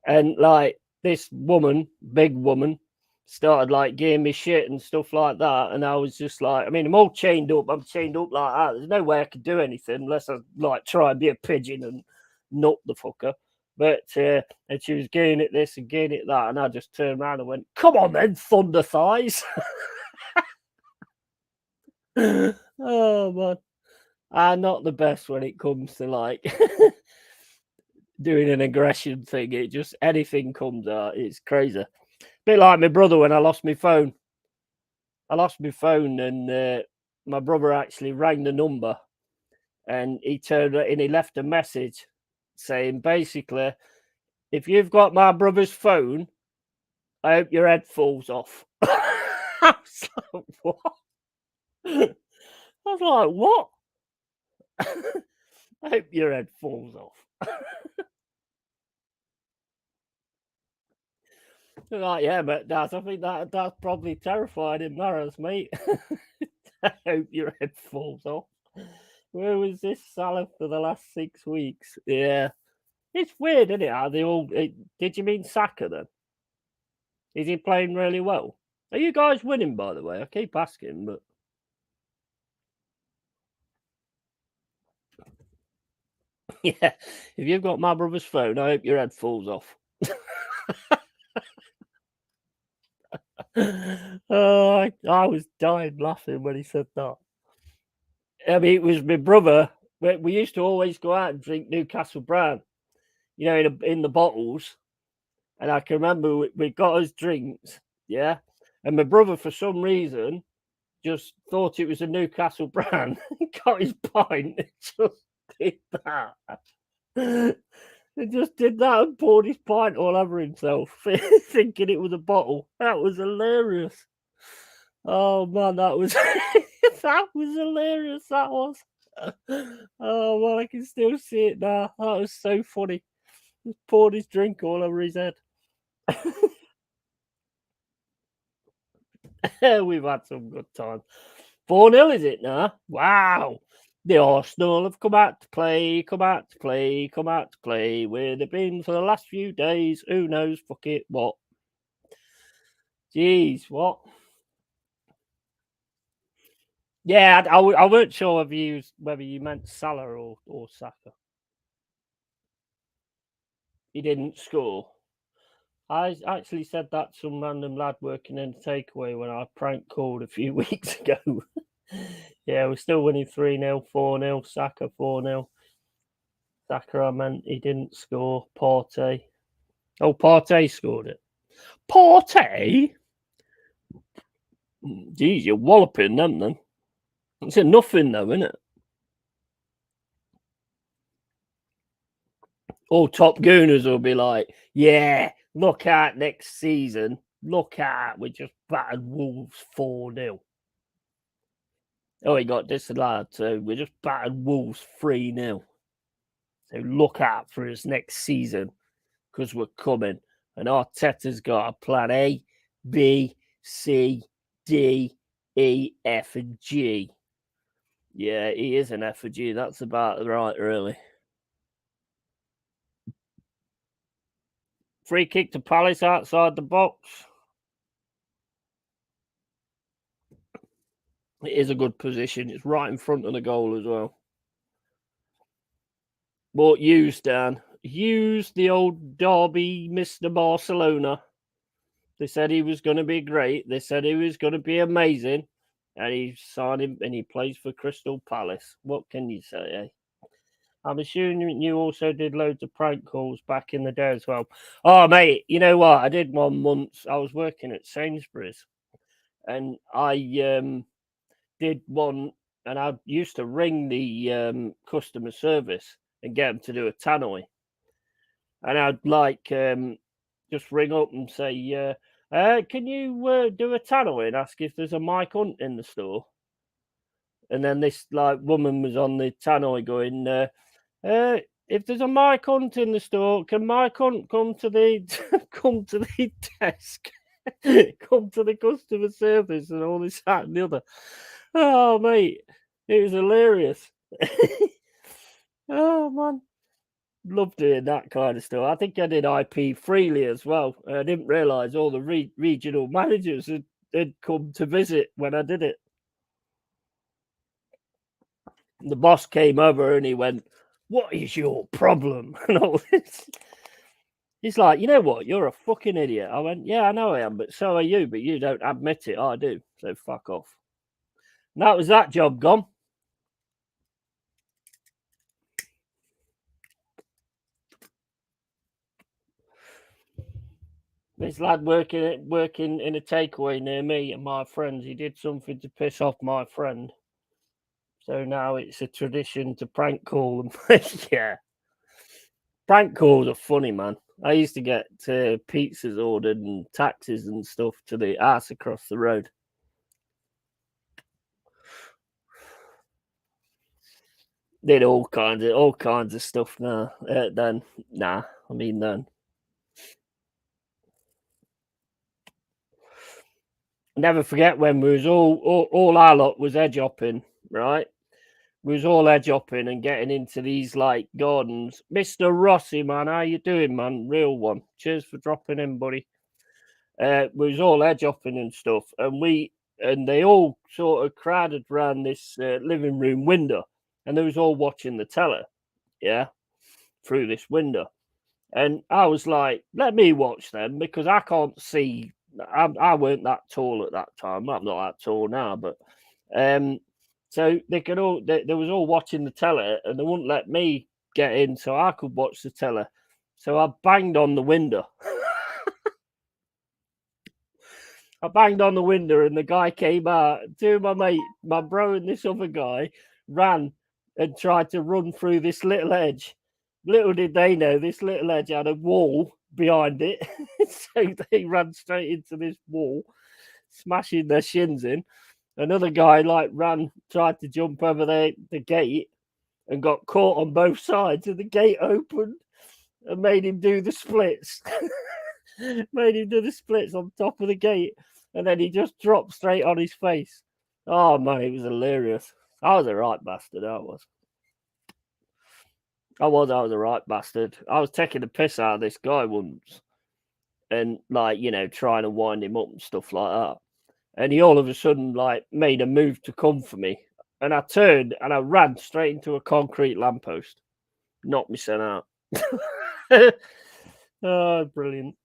and like this woman, big woman, started like giving me shit and stuff like that, and I was just like, I mean, I'm all chained up. I'm chained up like that. There's no way I could do anything unless I like try and be a pigeon and nut the fucker. But and she was getting it this and getting it that, and I just turned around and went, "Come on then, thunder thighs." Oh man, I'm not the best when it comes to like doing an aggression thing. It just anything comes out. It's crazy. Bit like my brother when I lost my phone. I lost my phone, and my brother actually rang the number, and he turned and he left a message saying basically, "If you've got my brother's phone, I hope your head falls off." I was like, "What?" I was like, "What?" I hope your head falls off. They're like, "Yeah, but Dad, I think that's probably terrified him, Maras, mate." I hope your head falls off. Where was this Salah for the last 6 weeks? Yeah. It's weird, isn't it? How they all did you mean Saka then? Is he playing really well? Are you guys winning, by the way? I keep asking, but yeah. If you've got my brother's phone, I hope your head falls off. Oh, I was dying laughing when he said that. I mean, it was my brother. We used to always go out and drink Newcastle Brown, in the bottles. And I can remember we got us drinks, yeah. And my brother, for some reason, just thought it was a Newcastle brand. He got his pint and just did that. He just did that and poured his pint all over himself, thinking it was a bottle. That was hilarious. Oh man, that was that was hilarious. That was. Oh man, I can still see it now. That was so funny. Just poured his drink all over his head. We've had some good times. 4-0 is it now? Wow. The Arsenal have come out to play, come out to play, come out to play. Where they've been for the last few days. Who knows? Fuck it. What? Jeez, what? Yeah, I weren't sure whether you meant Salah or Saka. He didn't score. I actually said that to some random lad working in a takeaway when I prank called a few weeks ago. Yeah, we're still winning 3-0, 4-0, Saka 4-0. Saka, I meant he didn't score. Partey. Oh, Partey scored it. Partey? Geez, you're walloping them then. It's a nothing though, isn't it? All top gooners will be like, yeah, look out next season. Look out, we just battered Wolves 4-0. Oh, he got disallowed too. We just battered Wolves 3-0. So look out for us next season because we're coming. And Arteta's got a plan A, B, C, D, E, F, and G. Yeah, he is an F and G. That's about right, really. Free kick to Palace outside the box. It is a good position. It's right in front of the goal as well. But Hughes, Dan. Hughes, the old Derby Mr. Barcelona. They said he was going to be great. They said he was going to be amazing. And he signed him and he plays for Crystal Palace. What can you say, eh? I'm assuming you also did loads of prank calls back in the day as well. Oh, mate, you know what? I did one once. I was working at Sainsbury's and I did one, and I used to ring the customer service and get them to do a tannoy. And I'd like just ring up and say, can you do a tannoy and ask if there's a Mike Hunt in the store? And then this like woman was on the tannoy going, if there's a Mike Hunt in the store, can Mike Hunt come to the come to the desk, come to the customer service, and all this that and the other. Oh mate, it was hilarious. Oh man, love doing that kind of stuff. I think I did IP freely as well. I didn't realise all the regional managers had come to visit when I did it. The boss came over and he went, "What is your problem?" And all this. He's like, "You know what? You're a fucking idiot." I went, "Yeah, I know I am, but so are you. But you don't admit it. I do. So fuck off." And that was that job gone. This lad working in a takeaway near me and my friends, he did something to piss off my friend. So now it's a tradition to prank call them. Yeah. Prank calls are funny, man. I used to get pizzas ordered and taxis and stuff to the ass across the road. Did all kinds of stuff now. Then nah, I mean then. Never forget when we was all our lot was edge hopping, right? We was all edge hopping and getting into these like gardens. Mr. Rossi, man, how you doing, man? Real one. Cheers for dropping in, buddy. We was all edge hopping and stuff, and they all sort of crowded around this living room window, and they was all watching the teller, yeah, through this window. And I was like, let me watch them because I can't see. I weren't that tall at that time. I'm not that tall now, but so they was all watching the teller, and they wouldn't let me get in so I could watch the teller. So I banged on the window. I banged on the window, and the guy came out. Two of my mate, my bro, and this other guy ran and tried to run through this little edge. Little did they know this little edge had a wall behind it. So they ran straight into this wall, smashing their shins in. Another guy like ran, tried to jump over the gate and got caught on both sides, and the gate opened and made him do the splits. Made him do the splits on top of the gate, and then he just dropped straight on his face. Oh man, it was hilarious. I was a right bastard. I was. I was. I was a right bastard. I was taking the piss out of this guy once, and like trying to wind him up and stuff like that. And he all of a sudden like made a move to come for me, and I turned and I ran straight into a concrete lamppost, knocked me son out. Oh, brilliant.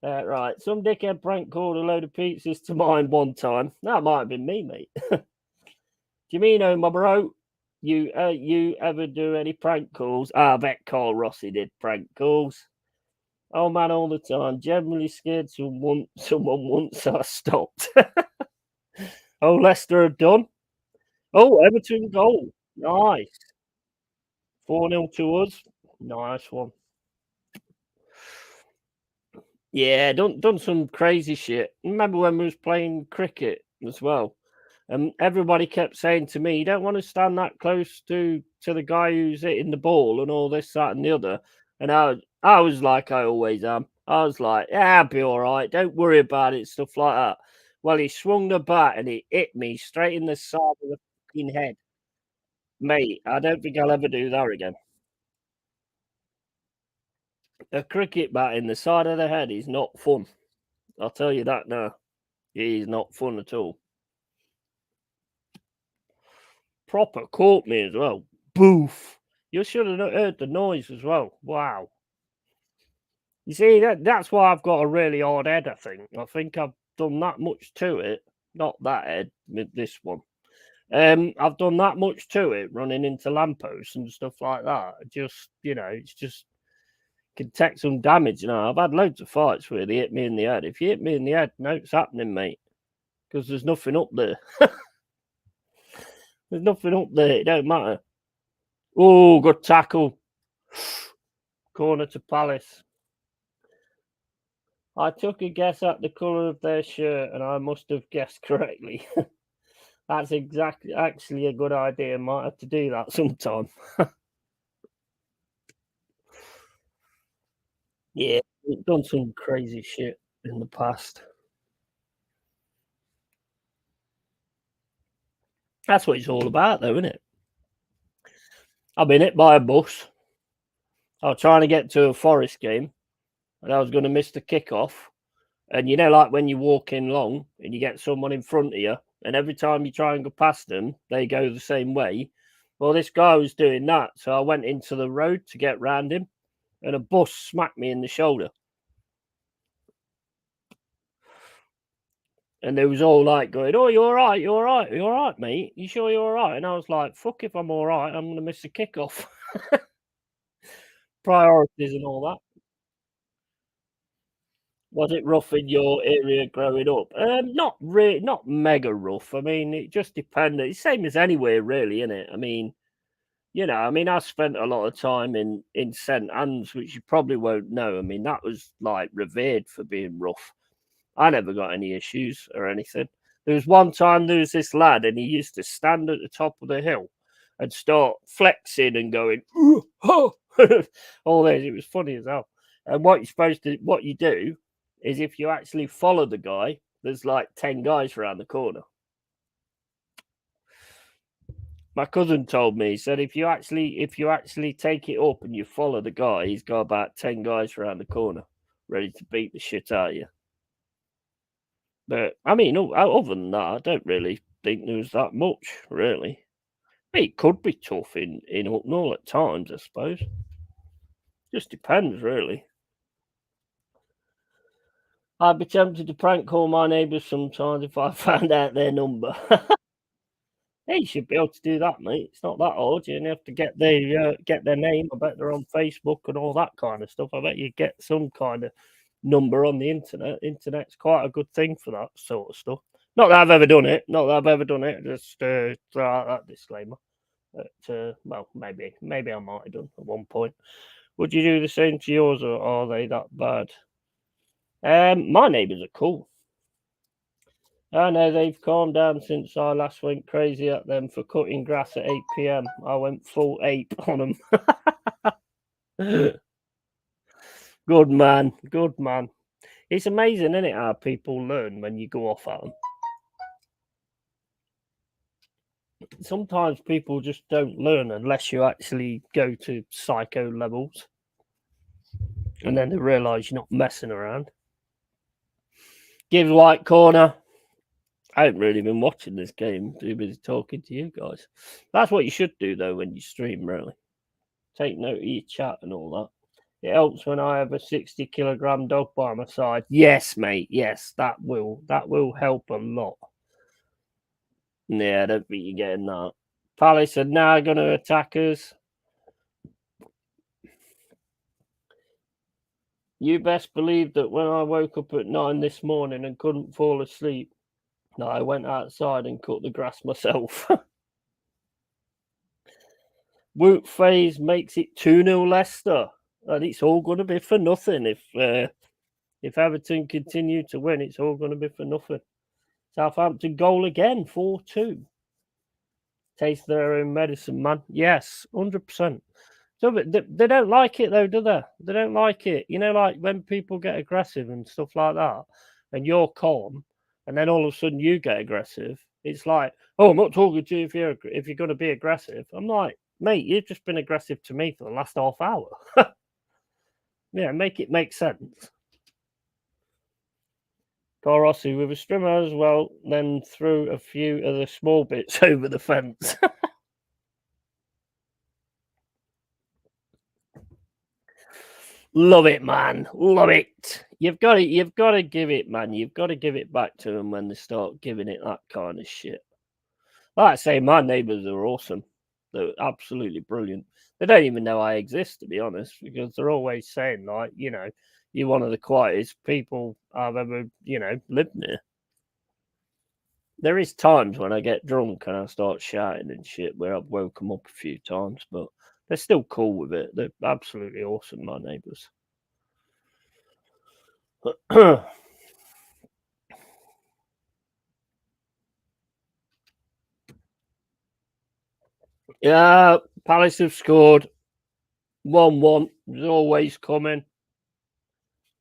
Right, some dickhead prank called a load of pizzas to mine one time. That might have been me, mate. Jimino, my bro, you ever do any prank calls? I bet Carl Rossi did prank calls. Oh man, all the time. Generally scared someone once I stopped. Oh, Leicester have done. Oh, Everton goal. Nice. 4-0 to us. Nice one. Yeah, done some crazy shit. Remember when we was playing cricket as well? And everybody kept saying to me, "You don't want to stand that close to the guy who's hitting the ball and all this, that, and the other." And I was like, I always am. I was like, "Yeah, I'll be all right. Don't worry about it." Stuff like that. Well, he swung the bat and he hit me straight in the side of the fucking head, mate. I don't think I'll ever do that again. A cricket bat in the side of the head is not fun. I'll tell you that now. It is not fun at all. Proper caught me as well. Boof. You should have heard the noise as well. Wow. You see, that's why I've got a really hard head, I think. I think I've done that much to it. Not that head, with this one. I've done that much to it, running into lampposts and stuff like that. Just, it's just can take some damage. I've had loads of fights where they hit me in the head. If you hit me in the head, no, it's happening, mate. Because there's nothing up there. There's nothing up there. It don't matter. Oh, good tackle. Corner to Palace. I took a guess at the colour of their shirt and I must have guessed correctly. That's actually a good idea. Might have to do that sometime. Yeah, we've done some crazy shit in the past. That's what it's all about, though, isn't it? I've been hit by a bus. I was trying to get to a Forest game and I was going to miss the kickoff. And like when you walk in long and you get someone in front of you, and every time you try and go past them, they go the same way. Well, this guy was doing that. So I went into the road to get round him, and a bus smacked me in the shoulder. And they was all like going, "Oh, you're all right, you're all right, you're all right, mate. You sure you're all right?" And I was like, "Fuck if I'm all right. I'm going to miss the kickoff." Priorities and all that. Was it rough in your area growing up? Not really, not mega rough. I mean, it just depended. It's same as anywhere, really, isn't it? I mean, I spent a lot of time in St Anne's, which you probably won't know. I mean, that was like revered for being rough. I never got any issues or anything. There was one time there was this lad, and he used to stand at the top of the hill and start flexing and going, "Ooh, oh," all this. It was funny as hell. And what you do is if you actually follow the guy, there's like 10 guys around the corner. My cousin told me, he said if you actually take it up and you follow the guy, he's got about 10 guys around the corner ready to beat the shit out of you. But I mean, other than that, I don't really think there was that much, really. It could be tough in Hucknall at times, I suppose. Just depends, really. I'd be tempted to prank call my neighbours sometimes if I found out their number. Hey, you should be able to do that, mate. It's not that hard. You only have to get their name. I bet they're on Facebook and all that kind of stuff. I bet you get some kind of number on the internet. Internet's quite a good thing for that sort of stuff. Not that I've ever done it. Not that I've ever done it. Just throw out that disclaimer. Well, maybe I might have done at one point. Would you do the same to yours, or are they that bad? My neighbours are cool. I know they've calmed down since I last went crazy at them for cutting grass at 8 p.m. I went full ape on them. Good man, good man. It's amazing, isn't it, how people learn when you go off at them. Sometimes people just don't learn unless you actually go to psycho levels, and then they realise you're not messing around. Give white corner. I haven't really been watching this game. Too busy talking to you guys. That's what you should do though when you stream. Really, take note of your chat and all that. It helps when I have a 60-kilogram dog by my side. Yes, mate. Yes, that will help a lot. Yeah, I don't think you're getting that. Palace are now going to attack us. You best believe that when I woke up at 9 this morning and couldn't fall asleep, no, I went outside and cut the grass myself. Woot phase makes it 2-0 Leicester. And it's all going to be for nothing. If Everton continue to win, it's all going to be for nothing. Southampton goal again, 4-2. Taste their own medicine, man. Yes, 100%. So they don't like it though, do they? They don't like it. You know, like when people get aggressive and stuff like that, and you're calm, and then all of a sudden you get aggressive. It's like, oh, I'm not talking to you if you're going to be aggressive. I'm like, mate, you've just been aggressive to me for the last half hour. Yeah, make it make sense. Rossi with a strimmer as well, then threw a few of the small bits over the fence. Love it, man. Love it. You've got to give it, man. You've got to give it back to them when they start giving it that kind of shit. Like I say, my neighbours are awesome. They're absolutely brilliant. They don't even know I exist, to be honest, because they're always saying, like, you know, you're one of the quietest people I've ever, you know, lived near. There is times when I get drunk and I start shouting and shit where I've woke them up a few times, but they're still cool with it. They're absolutely awesome, my neighbours. Yeah, Palace have scored 1-1. It's always coming.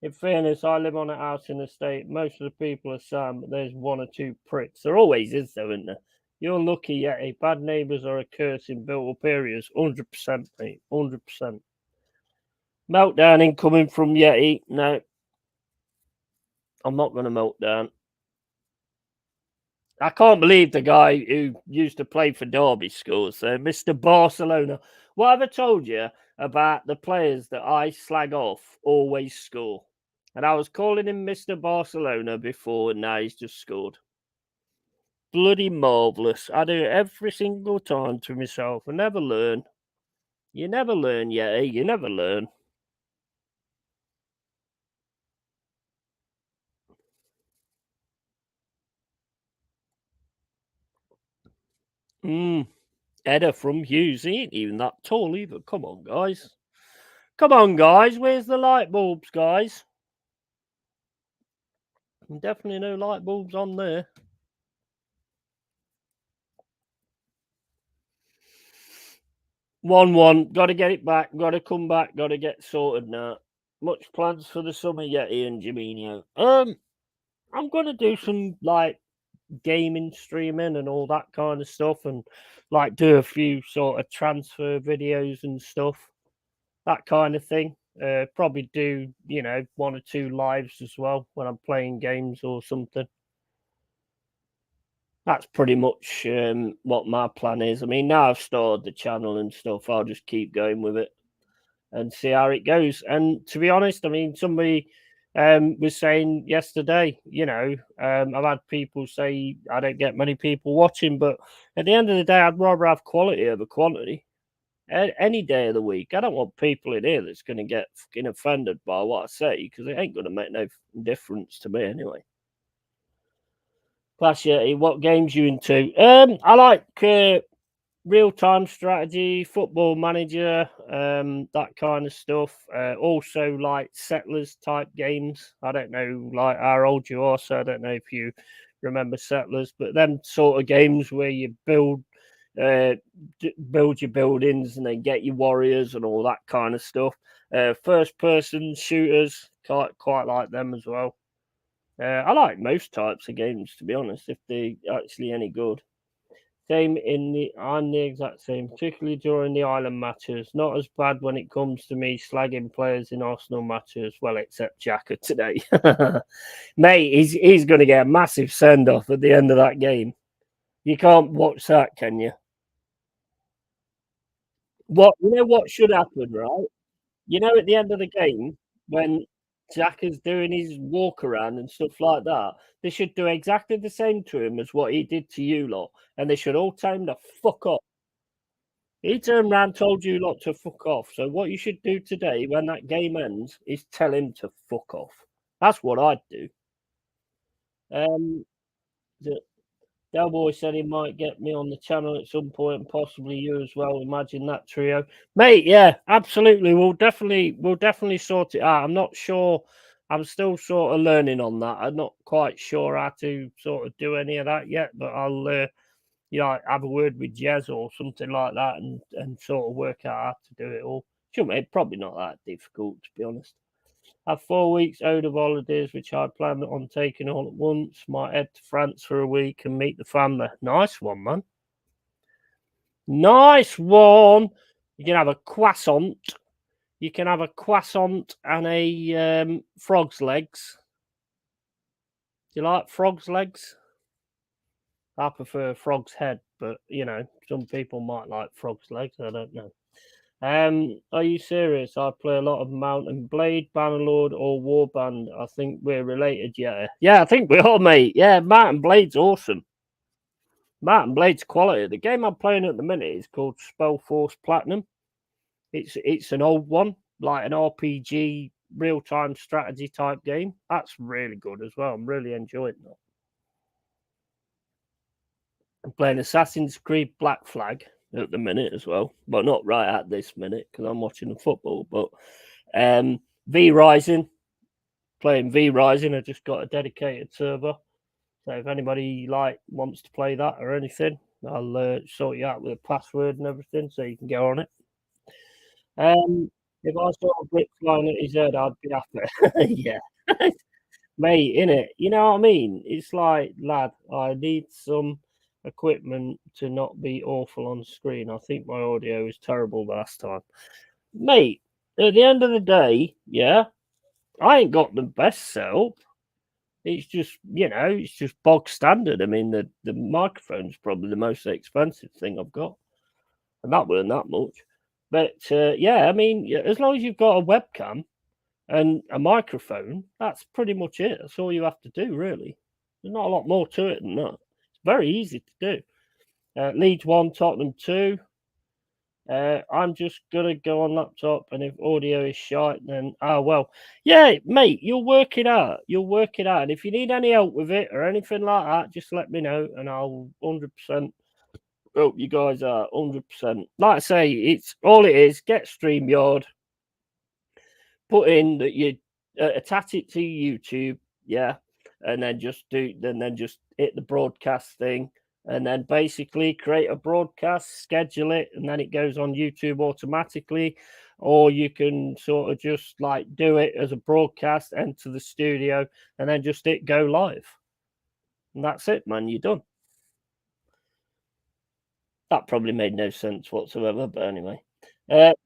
In fairness, I live on a house in the state. Most of the people are Sam, but there's one or two pricks. There always is, though, isn't there? You're lucky, Yeti. Bad neighbours are a curse in built up areas. 100%, mate. 100%. Meltdown incoming from Yeti. No, I'm not going to melt down. I can't believe the guy who used to play for Derby scores there, Mr. Barcelona. What have I told you about the players that I slag off always score? And I was calling him Mr. Barcelona before, and now he's just scored. Bloody marvellous. I do it every single time to myself. I never learn. You never learn, yeah. You never learn. Edda from Hughes. He ain't even that tall either. Come on, guys. Come on, guys. Where's the light bulbs, guys? Definitely no light bulbs on there. 1-1. Got to get it back. Got to come back. Got to get sorted now. Much plans for the summer yet, Ian Jaminio? I'm going to do some, like, gaming streaming and all that kind of stuff, and, like, do a few sort of transfer videos and stuff. That kind of thing. Probably do, you know, 1 or 2 lives as well when I'm playing games or something. That's pretty much what my plan is. I mean, now I've started the channel and stuff, I'll just keep going with it and see how it goes. And to be honest, I mean, somebody was saying yesterday, you know, I've had people say I don't get many people watching, but at the end of the day, I'd rather have quality over quantity. Any day of the week, I don't want people in here that's going to get fucking offended by what I say, because it ain't going to make no difference to me anyway. Class Yeti, what games you into? I like real-time strategy, football manager, that kind of stuff. Also like settlers type games. I don't know like how old you are, so I don't know if you remember settlers, but them sort of games where you uh, build your buildings and then get your warriors and all that kind of stuff. First person shooters, quite like them as well. I like most types of games, to be honest, if they're actually any good. Same in the I'm the exact same, particularly during the Island matches. Not as bad when it comes to me slagging players in Arsenal matches. Well, except Xhaka today, mate. He's going to get a massive send off at the end of that game. You can't watch that, can you? What should happen, right? At the end of the game when Xhaka's doing his walk around and stuff like that, they should do exactly the same to him as what he did to you lot, and they should all tell him to fuck off. He turned round, told you lot to fuck off. So what you should do today, when that game ends, is tell him to fuck off. That's what I'd do. Um, the Del Boy said he might get me on the channel at some point, and possibly you as well. Imagine that trio, mate. Yeah, absolutely. We'll definitely sort it out. I'm not sure. I'm still sort of learning on that. I'm not quite sure how to sort of do any of that yet, but I'll have a word with Jez or something like that, and sort of work out how to do it all. Sure, mate, probably not that difficult, to be honest. Have 4 weeks owed of holidays, which I plan on taking all at once. Might head to France for a week and meet the family. Nice one, man. Nice one. You can have a croissant. You can have a croissant and a frog's legs. Do you like frog's legs? I prefer frog's head, but some people might like frog's legs. I don't know. Are you serious? I play a lot of Mountain Blade, Bannerlord, or Warband. I think we're related, yeah. Yeah, I think we are, mate. Yeah, Mountain Blade's awesome. Mountain Blade's quality. The game I'm playing at the minute is called Spellforce Platinum. It's an old one, like an RPG real-time strategy type game. That's really good as well. I'm really enjoying that. I'm playing Assassin's Creed Black Flag at the minute as well. Well, not right at this minute because I'm watching the football, but V Rising, playing V Rising. I just got a dedicated server. So if anybody wants to play that or anything, I'll sort you out with a password and everything so you can go on it. If I saw a brick flying at his head, I'd be happy. Yeah. Mate, in it. You know what I mean? It's like, lad, I need some equipment to not be awful on screen. I think my audio was terrible last time. Mate, at the end of the day, yeah, I ain't got the best setup. It's just bog standard. I mean, the microphone's probably the most expensive thing I've got, and that weren't that much. But yeah, I mean, as long as you've got a webcam and a microphone, that's pretty much it. That's all you have to do, really. There's not a lot more to it than that. It's very easy to do. Leeds 1, Tottenham 2. I'm just gonna go on laptop, and if audio is shite, then well, yeah, mate, you'll work it out. You'll work it out. And if you need any help with it or anything like that, just let me know, and I'll 100% help you guys out. 100%. Like I say, it's all it is. Get StreamYard, put in that you attach it to YouTube, yeah, and then just hit the broadcast thing, and then basically create a broadcast, schedule it, and then it goes on YouTube automatically. Or you can sort of just do it as a broadcast, enter the studio, and then just hit go live. And that's it, man. You're done. That probably made no sense whatsoever, but anyway.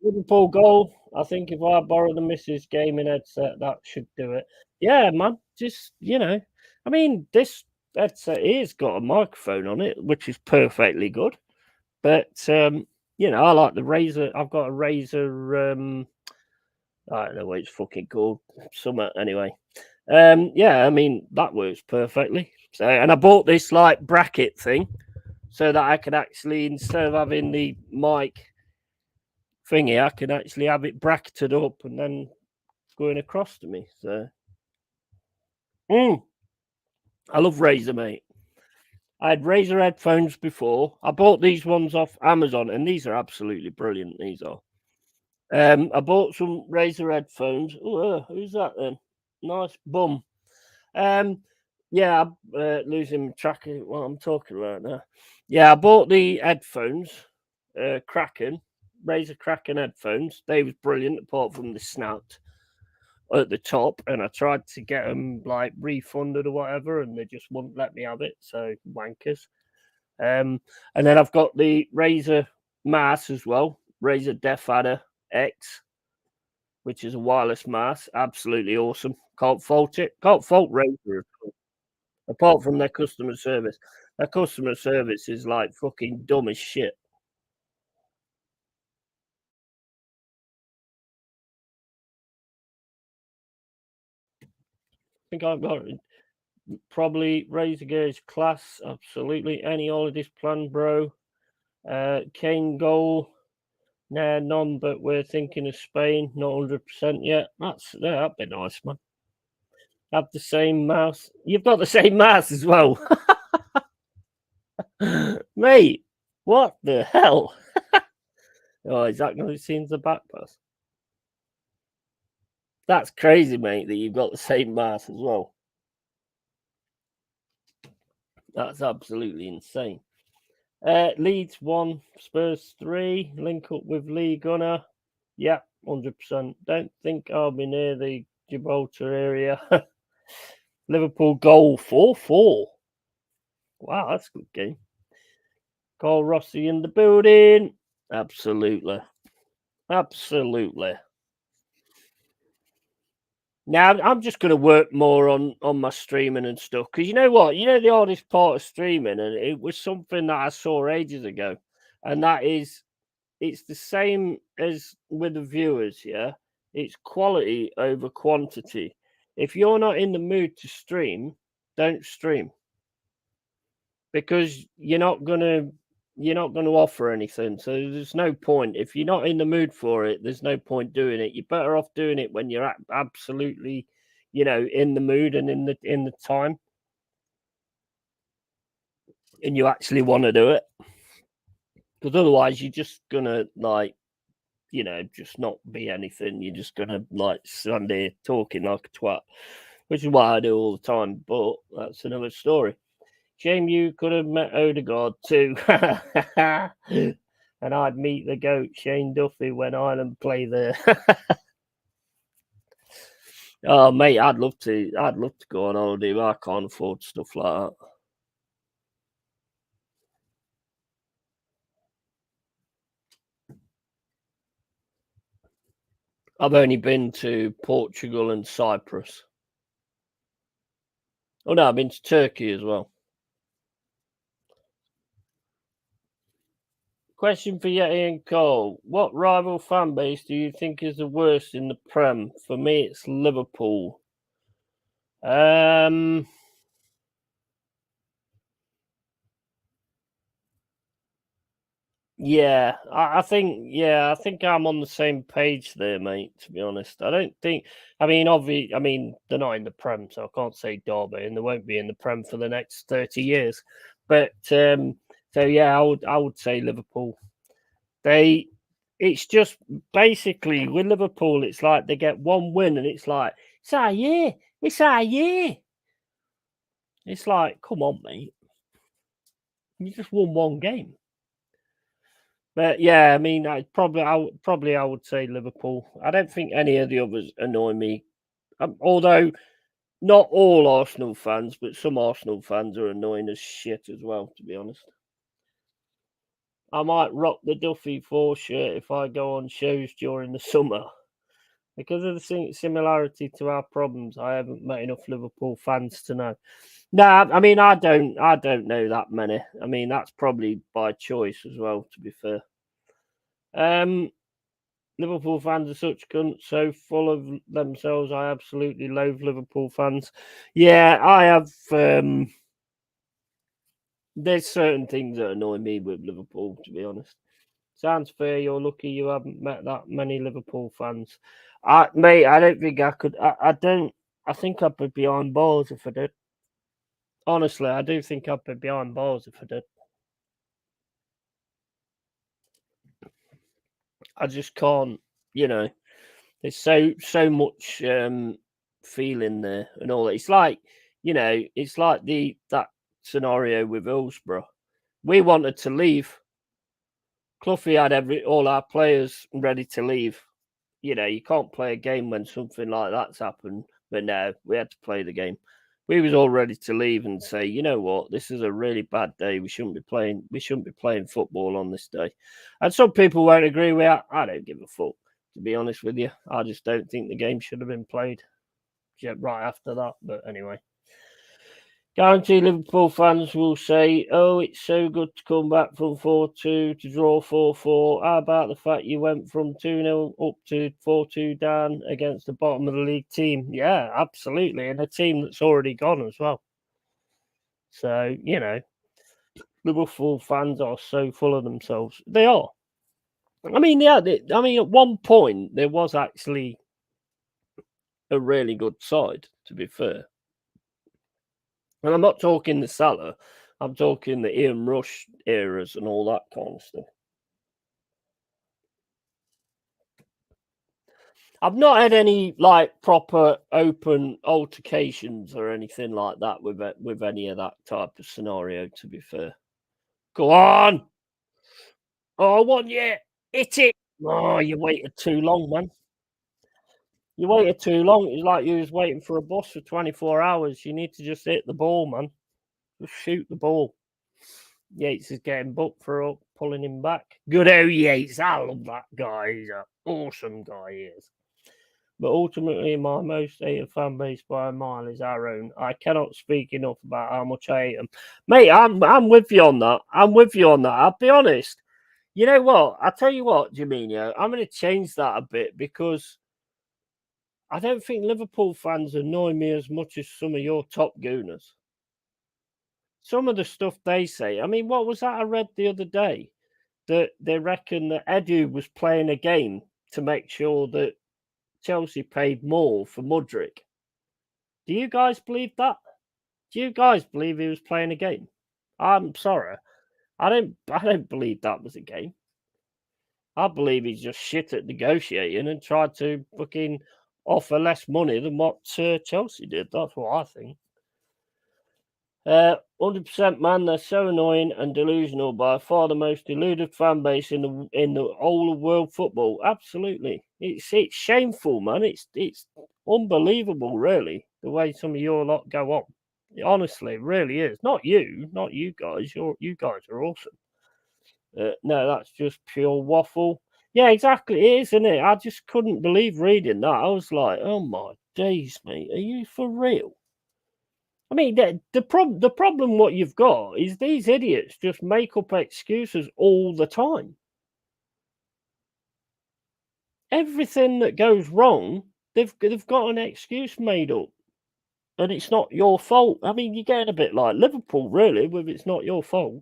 Liverpool goal. I think if I borrow the missus gaming headset, that should do it. Yeah, man. Just I mean, this headset here's got a microphone on it, which is perfectly good. But I like the Razer. I've got a Razer. I don't know what it's fucking called. Summer anyway. Yeah, I mean that works perfectly. So, and I bought this bracket thing so that I can actually, instead of having the mic thingy, I can actually have it bracketed up and then going across to me. So, I love Razer, mate. I had Razer headphones before. I bought these ones off Amazon, and these are absolutely brilliant. These are. I bought some Razer headphones. Oh, who's that then? Nice bum. Um, yeah, I'm losing track of what I'm talking about now. Yeah, I bought the headphones, Kraken, Razer Kraken headphones. They was brilliant, apart from the snout at the top, and I tried to get them like refunded or whatever, and they just wouldn't let me have it. So wankers. And then I've got the Razer Mass as well, Razer Death Adder X, which is a wireless mass. Absolutely awesome. Can't fault it. Can't fault Razer apart from their customer service. Their customer service is like fucking dumb as shit. I think I've got probably Razor Gauge Class. Absolutely. Any holidays planned, bro? Kane Goal. Nah, none, but we're thinking of Spain. Not 100% yet. That'd be nice, man. Have the same mouse. You've got the same mouse as well. Mate, what the hell? Oh, is that going to be seen as a back pass? That's crazy, mate, that you've got the same mass as well. That's absolutely insane. Leeds 1, Spurs 3. Link up with Lee Gunner. Yeah, 100%. Don't think I'll be near the Gibraltar area. Liverpool goal 4-4. Wow, that's a good game. Call Rossi in the building. Absolutely. Absolutely. Now I'm just going to work more on my streaming and stuff, because you know what, the hardest part of streaming, and it was something that I saw ages ago, and that is it's the same as with the viewers. Yeah, it's quality over quantity. If you're not in the mood to stream, don't stream, because you're not gonna offer anything. So there's no point. If you're not in the mood for it, there's no point doing it. You're better off doing it when you're absolutely, in the mood and in the time, and you actually want to do it. Because otherwise, you're just gonna just not be anything. You're just gonna stand here talking like a twat, which is what I do all the time. But that's another story. Shame you could have met Odegaard too. And I'd meet the GOAT, Shane Duffy, when Ireland play there. Oh, mate, I'd love to. I'd love to go on holiday, but I can't afford stuff like that. I've only been to Portugal and Cyprus. Oh, no, I've been to Turkey as well. Question for Yeti and Cole. What rival fan base do you think is the worst in the Prem? For me, it's Liverpool. Yeah, I think I'm on the same page there, mate. To be honest, I don't think. I mean, they're not in the Prem, so I can't say Derby, and they won't be in the Prem for the next 30 years. But so yeah, I would say Liverpool. They, it's just basically with Liverpool, it's like they get one win, and it's like it's our year, it's our year. It's like, come on, mate, you just won one game. But yeah, I mean, I would say Liverpool. I don't think any of the others annoy me. Although not all Arsenal fans, but some Arsenal fans are annoying as shit as well. To be honest, I might rock the Duffy 4 shirt if I go on shows during the summer because of the similarity to our problems. I haven't met enough Liverpool fans to know. No, I mean, I don't know that many. I mean, that's probably by choice as well. To be fair. Um, Liverpool fans are such cunts, so full of themselves. I absolutely loathe Liverpool fans. Yeah, I have. There's certain things that annoy me with Liverpool, to be honest. Sounds fair. You're lucky you haven't met that many Liverpool fans. Mate, I don't think I could. I don't. I think I'd be behind bars if I did. Honestly, I do think I'd be behind bars if I did. I just can't, you know. There's so much feeling there and all that. It's like, it's like the that scenario with Hillsborough. We wanted to leave. Cloughie had all our players ready to leave. You can't play a game when something like that's happened. But no, we had to play the game. We was all ready to leave and say, you know what, this is a really bad day. We shouldn't be playing. We shouldn't be playing football on this day. And some people won't agree with that. I don't give a fuck. To be honest with you, I just don't think the game should have been played right after that. But anyway. Guarantee Liverpool fans will say, "Oh, it's so good to come back from 4-2 to draw 4-4. How about the fact you went from 2-0 up to 4-2 down against the bottom of the league team?" Yeah, absolutely. And a team that's already gone as well. So, Liverpool fans are so full of themselves. They are. I mean, yeah, at one point, there was actually a really good side, to be fair. And I'm not talking the Salah, I'm talking the Ian Rush eras and all that kind of stuff. I've not had any like proper open altercations or anything like that with any of that type of scenario. To be fair, go on. Oh, one yeah, hit it. Oh, you waited too long, man. You waited too long. It's like you was waiting for a bus for 24 hours. You need to just hit the ball, man. Just shoot the ball. Yates is getting booked for pulling him back. Good old Yates. I love that guy. He's an awesome guy, he is. But ultimately, my most hated fan base by a mile is our own. I cannot speak enough about how much I hate them. Mate, I'm with you on that. I'm with you on that. I'll be honest. You know what? I'll tell you what, Jaminho, I'm going to change that a bit because I don't think Liverpool fans annoy me as much as some of your top gooners. Some of the stuff they say. I mean, what was that I read the other day? That they reckon that Edu was playing a game to make sure that Chelsea paid more for Mudryk. Do you guys believe that? Do you guys believe he was playing a game? I'm sorry. I don't believe that was a game. I believe he's just shit at negotiating and tried to fucking offer less money than what Chelsea did. That's what I think. 100% man, they're so annoying and delusional. By far the most deluded fan base in the whole of world football. Absolutely, it's shameful, man. It's unbelievable, really, the way some of your lot go on. Honestly, it really is. Not you guys. You guys are awesome. No, that's just pure waffle. Yeah, exactly. It is, isn't it? I just couldn't believe reading that. I was like, oh my days, mate, are you for real? I mean, the problem what you've got is these idiots just make up excuses all the time. Everything that goes wrong, they've got an excuse made up, and it's not your fault. I mean, you're getting a bit like Liverpool, really, with it's not your fault.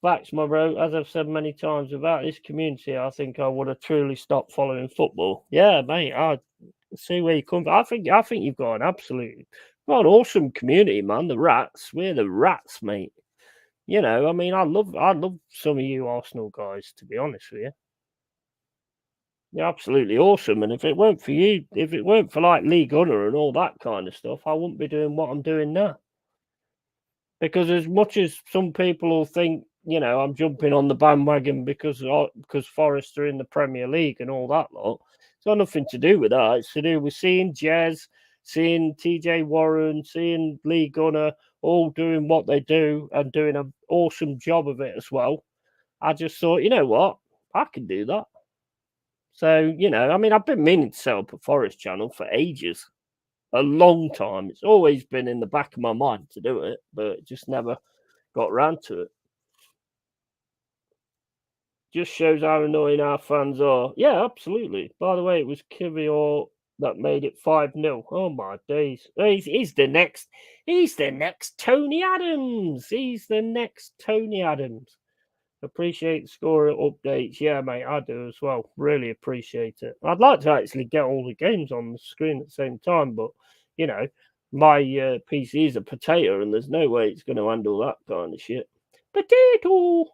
Facts, my bro. As I've said many times, without this community, I think I would have truly stopped following football. Yeah, mate. I see where you come from. I think you've got an awesome community, man. The Rats, we're the Rats, mate. I mean, I love some of you Arsenal guys. To be honest with you, you're absolutely awesome. And if it weren't for you, if it weren't for like Lee Gunner and all that kind of stuff, I wouldn't be doing what I'm doing now. Because as much as some people will think, I'm jumping on the bandwagon because Forest are in the Premier League and all that lot, it's got nothing to do with that. It's to do with seeing Jez, seeing TJ Warren, seeing Lee Gunner all doing what they do and doing an awesome job of it as well. I just thought, you know what, I can do that. So, I mean, I've been meaning to set up a Forest channel for ages, a long time. It's always been in the back of my mind to do it, but just never got round to it. Just shows how annoying our fans are. Yeah, absolutely. By the way, it was Kivior that made it 5-0. Oh my days. He's the next. He's the next Tony Adams. He's the next Tony Adams. Appreciate score updates. Yeah, mate, I do as well. Really appreciate it. I'd like to actually get all the games on the screen at the same time, but you know, my PC is a potato, and there's no way it's going to handle that kind of shit. Potato.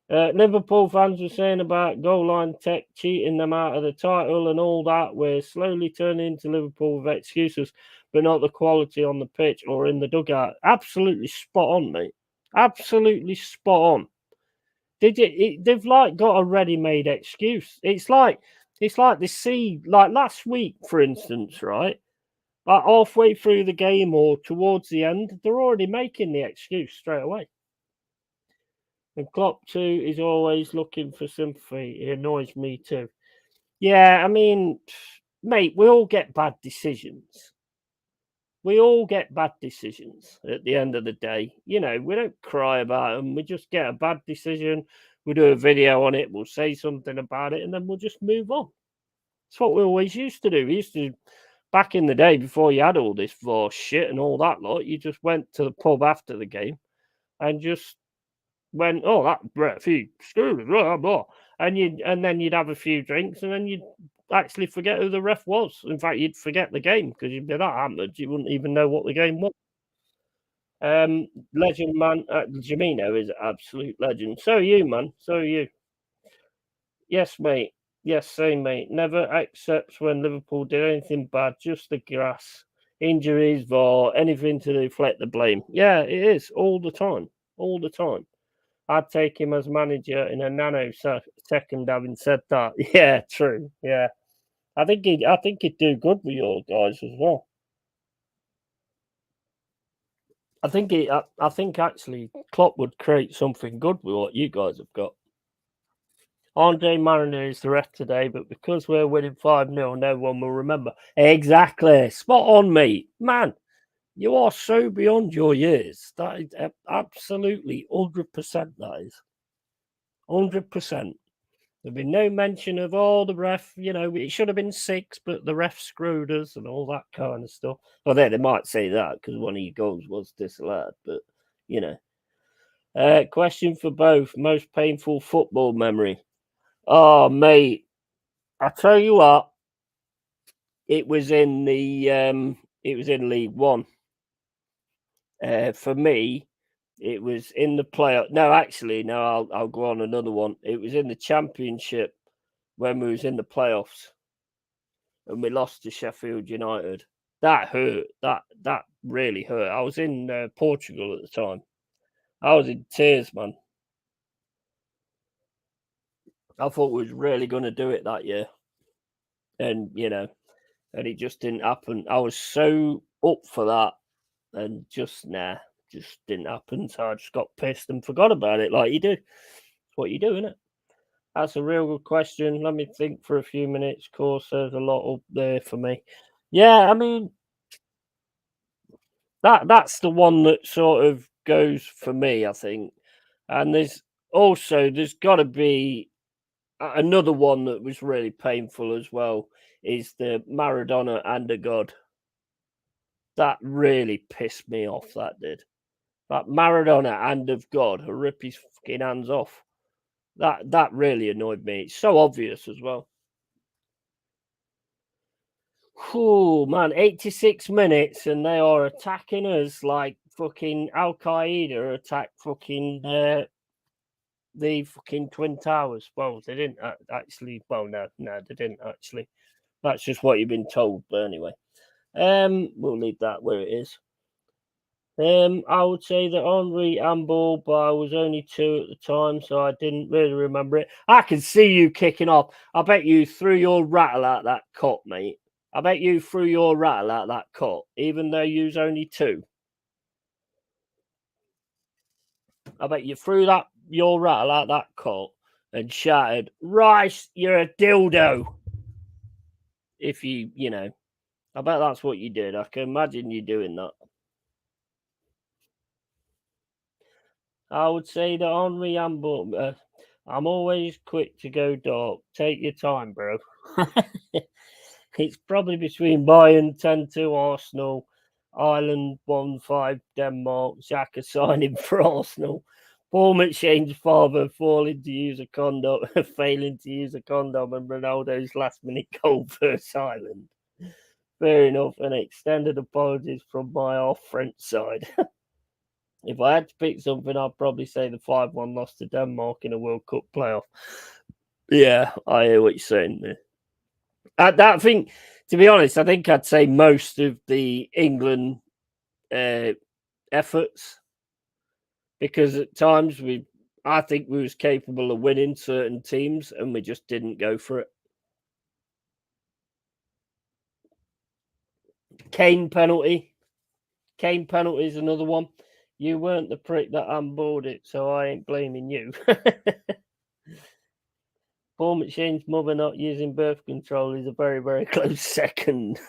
Liverpool fans were saying about goal line tech cheating them out of the title and all that. We're slowly turning into Liverpool with excuses, but not the quality on the pitch or in the dugout. Absolutely spot on, mate. Absolutely spot on. They've like got a ready-made excuse. It's like they see, like last week, for instance, right? Like halfway through the game or towards the end, they're already making the excuse straight away. And Klopp too is always looking for sympathy. It annoys me too. Yeah, I mean, mate, we all get bad decisions. We all get bad decisions at the end of the day. You know, we don't cry about them. We just get a bad decision. We'll do a video on it. We'll say something about it, and then we'll just move on. It's what we always used to do. We used to, back in the day before you had all this VAR shit and all that lot, you just went to the pub after the game and just went, oh, that referee screwed, blah blah, and then you'd have a few drinks, and then you'd actually forget who the ref was. In fact, you'd forget the game because you'd be that hammered you wouldn't even know what the game was. Legend man, Jamino is an absolute legend. So are you, man. So are you. Yes, mate. Yes, same, mate. Never accepts when Liverpool did anything bad. Just the grass, injuries, VAR, anything to deflect the blame. Yeah, it is all the time. All the time. I'd take him as manager in a nanosecond. Having said that, yeah, true, yeah. I think he'd do good with your guys as well. I think actually Klopp would create something good with what you guys have got. Andre Mariner is the ref today, but because we're winning 5-0, no one will remember. Exactly, spot on, mate. Man, you are so beyond your years. That is absolutely 100%. That is 100%. There'd be no mention of all the ref, it should have been 6, but the ref screwed us and all that kind of stuff. Well, they might say that because one of your goals was disallowed, but you know. Question for both: most painful football memory? Oh, mate, I tell you what, it was in League One. For me, it was in the playoff. No, actually, no, I'll go on another one. It was in the Championship when we was in the playoffs and we lost to Sheffield United. That hurt. That really hurt. I was in Portugal at the time. I was in tears, man. I thought we was really going to do it that year, and and it just didn't happen. I was so up for that, and just didn't happen. So I just got pissed and forgot about it, like you do. It's what you do, isn't it? That's a real good question. Let me think for a few minutes. Of course, there's a lot up there for me. Yeah, I mean, that's the one that sort of goes for me, I think. And there's got to be another one that was really painful as well. Is the Maradona and a God. That really pissed me off. That did. That Maradona and of God, who rip his fucking hands off. That really annoyed me. It's so obvious as well. Oh man, 86 minutes and they are attacking us like fucking Al Qaeda attacked fucking the fucking Twin Towers. Well, they didn't actually. Well, no, they didn't actually. That's just what you've been told. But anyway, we'll leave that where it is. I would say that Henri handball, but I was only 2 at the time, so I didn't really remember it. I can see you kicking off. I bet you threw your rattle out that cot, mate. I bet you threw your rattle out that cot, even though you was only 2. I bet you threw your rattle out that cot and shouted, "Rice, you're a dildo." If I bet that's what you did. I can imagine you doing that. I would say that Henri handball. I'm always quick to go dark. Take your time, bro. It's probably between Bayern 10-2 Arsenal, Ireland 1-5 Denmark, Xhaka signing for Arsenal, Paul McShane's father failing to use a condom, and Ronaldo's last minute goal versus Ireland. Fair enough, and extended apologies from my off-French side. If I had to pick something, I'd probably say the 5-1 loss to Denmark in a World Cup playoff. Yeah, I hear what you're saying there. I think, to be honest, I think I'd say most of the England efforts, because at times I think we was capable of winning certain teams and we just didn't go for it. Kane penalty is another one. You weren't the prick that handballed it, so I ain't blaming you. Paul McShane's mother not using birth control is a very, very close second.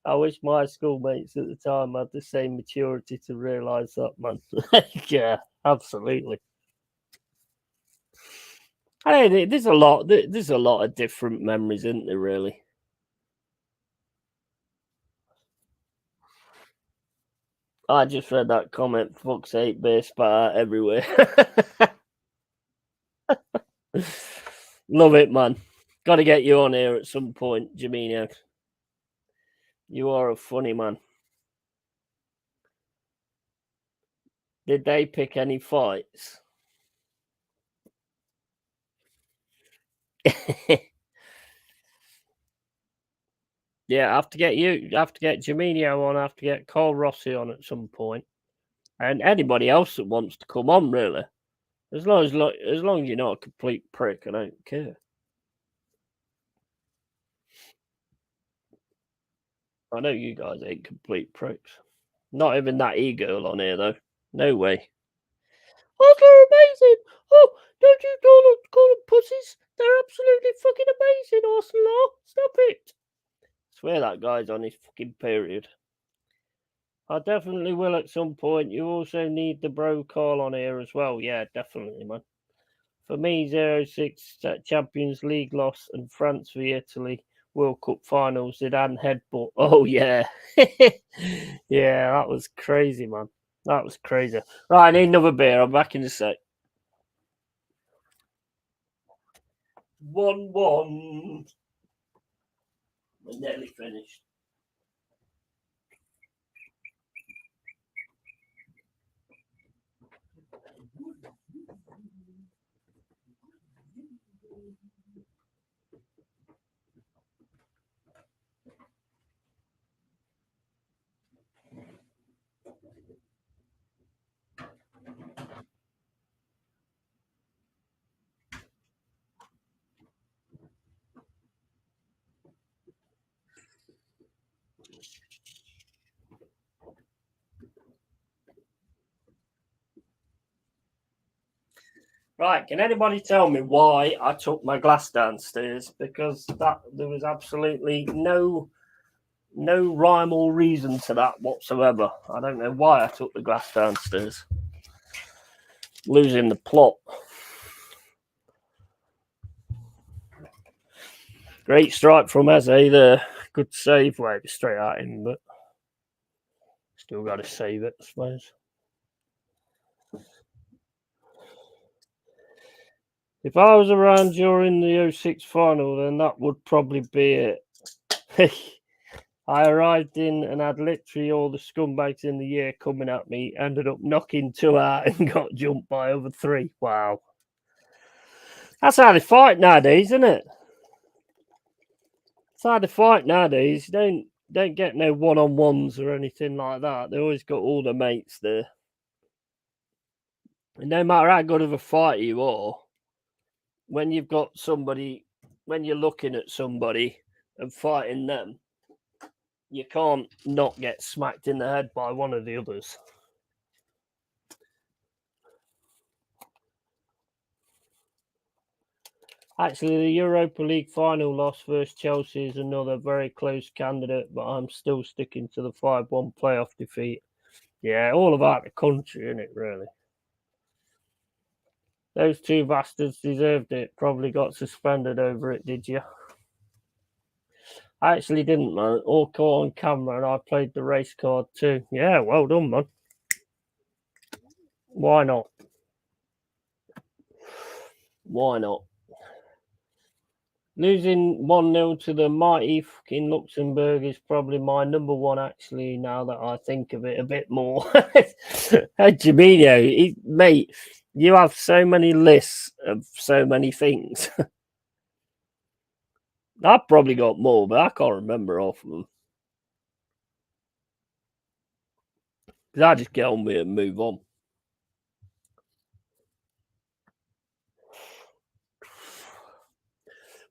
I wish my schoolmates at the time had the same maturity to realise that, man. Yeah, absolutely. Hey, there's a lot of different memories, isn't there, really? I just read that comment, fuck's sake, beer spat everywhere. Love it, man. Got to get you on here at some point, Jamino. You are a funny man. Did they pick any fights? Yeah, I have to get you. I have to get Jaminio on. I have to get Cole Rossi on at some point, and anybody else that wants to come on, really. As long as you're not a complete prick, I don't care. I know you guys ain't complete pricks. Not even that e-girl on here, though. No way. Oh, they're amazing. Oh, don't you call them pussies? They're absolutely fucking amazing, Arsenal are. Stop it. I swear that guy's on his fucking period. I definitely will at some point. You also need the bro call on here as well. Yeah, definitely, man. For me, 0-6 Champions League loss and France v Italy World Cup finals. Zidane headbutt. Oh, yeah. Yeah, that was crazy, man. That was crazy. Right, I need another beer. I'm back in a sec. 1-1. We're nearly finished. Right, can anybody tell me why I took my glass downstairs? Because there was absolutely no rhyme or reason to that whatsoever. I don't know why I took the glass downstairs. Losing the plot. Great strike from Eze there. Good save. Wait, straight at him, but still got to save it, I suppose. If I was around during the 06 final, then that would probably be it. I arrived in and had literally all the scumbags in the year coming at me, ended up knocking 2 out and got jumped by over 3. Wow. That's how they fight nowadays, isn't it? That's how they fight nowadays. Don't get no one-on-ones or anything like that. They always got all the mates there. And no matter how good of a fighter you are, when you've got somebody, when you're looking at somebody and fighting them, you can't not get smacked in the head by one of the others. Actually, the Europa League final loss versus Chelsea is another very close candidate, but I'm still sticking to the 5-1 playoff defeat. Yeah, all about the country, isn't it, really? Those 2 bastards deserved it. Probably got suspended over it, did you? I actually didn't, man. All caught on camera, and I played the race card too. Yeah, well done, man. Why not? Why not? Losing 1-0 to the mighty fucking Luxembourg is probably my number one, actually, now that I think of it a bit more. Hey, Jamino, mate, you have so many lists of so many things. I've probably got more, but I can't remember half of them. Because I just get on with it and move on.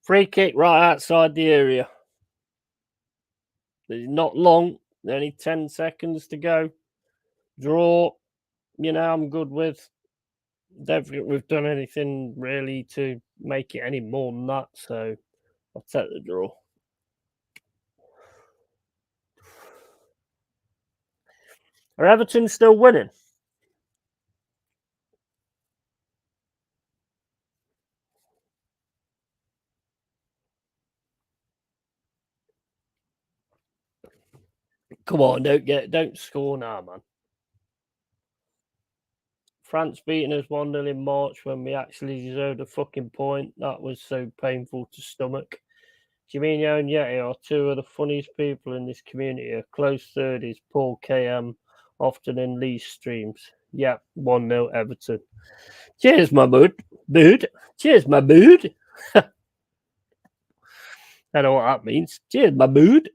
Free kick right outside the area. It's not long, only 10 seconds to go. Draw, I'm good with. Don't think we've done anything really to make it any more than that, so I'll take the draw. Are Everton still winning? Come on, don't score now, man. France beating us 1-0 in March when we actually deserved a fucking point. That was so painful to stomach. Jimenez and Yeti are two of the funniest people in this community. A close third is Paul KM, often in Lee's streams. Yeah, 1-0 Everton. Cheers, my Dude. Cheers, my dude. I know what that means. Cheers, my dude.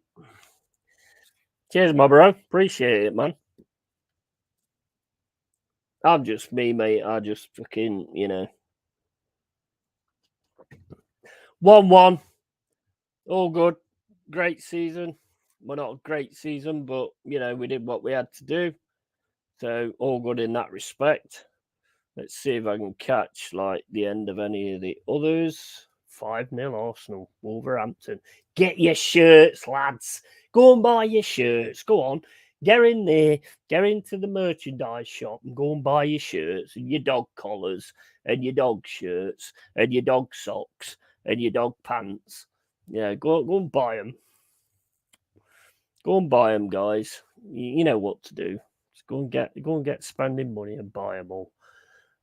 Cheers, my bro. Appreciate it, man. I'm just me, mate. I just fucking, 1-1. All good. Great season. Well, not a great season, but, we did what we had to do. So, all good in that respect. Let's see if I can catch, like, the end of any of the others. 5-0 Arsenal, Wolverhampton. Get your shirts, lads. Go and buy your shirts. Go on. Get in there. Get into the merchandise shop and go and buy your shirts and your dog collars and your dog shirts and your dog socks and your dog pants. Yeah, go and buy them. Go and buy them, guys. You know what to do. Just go and get spending money and buy them all.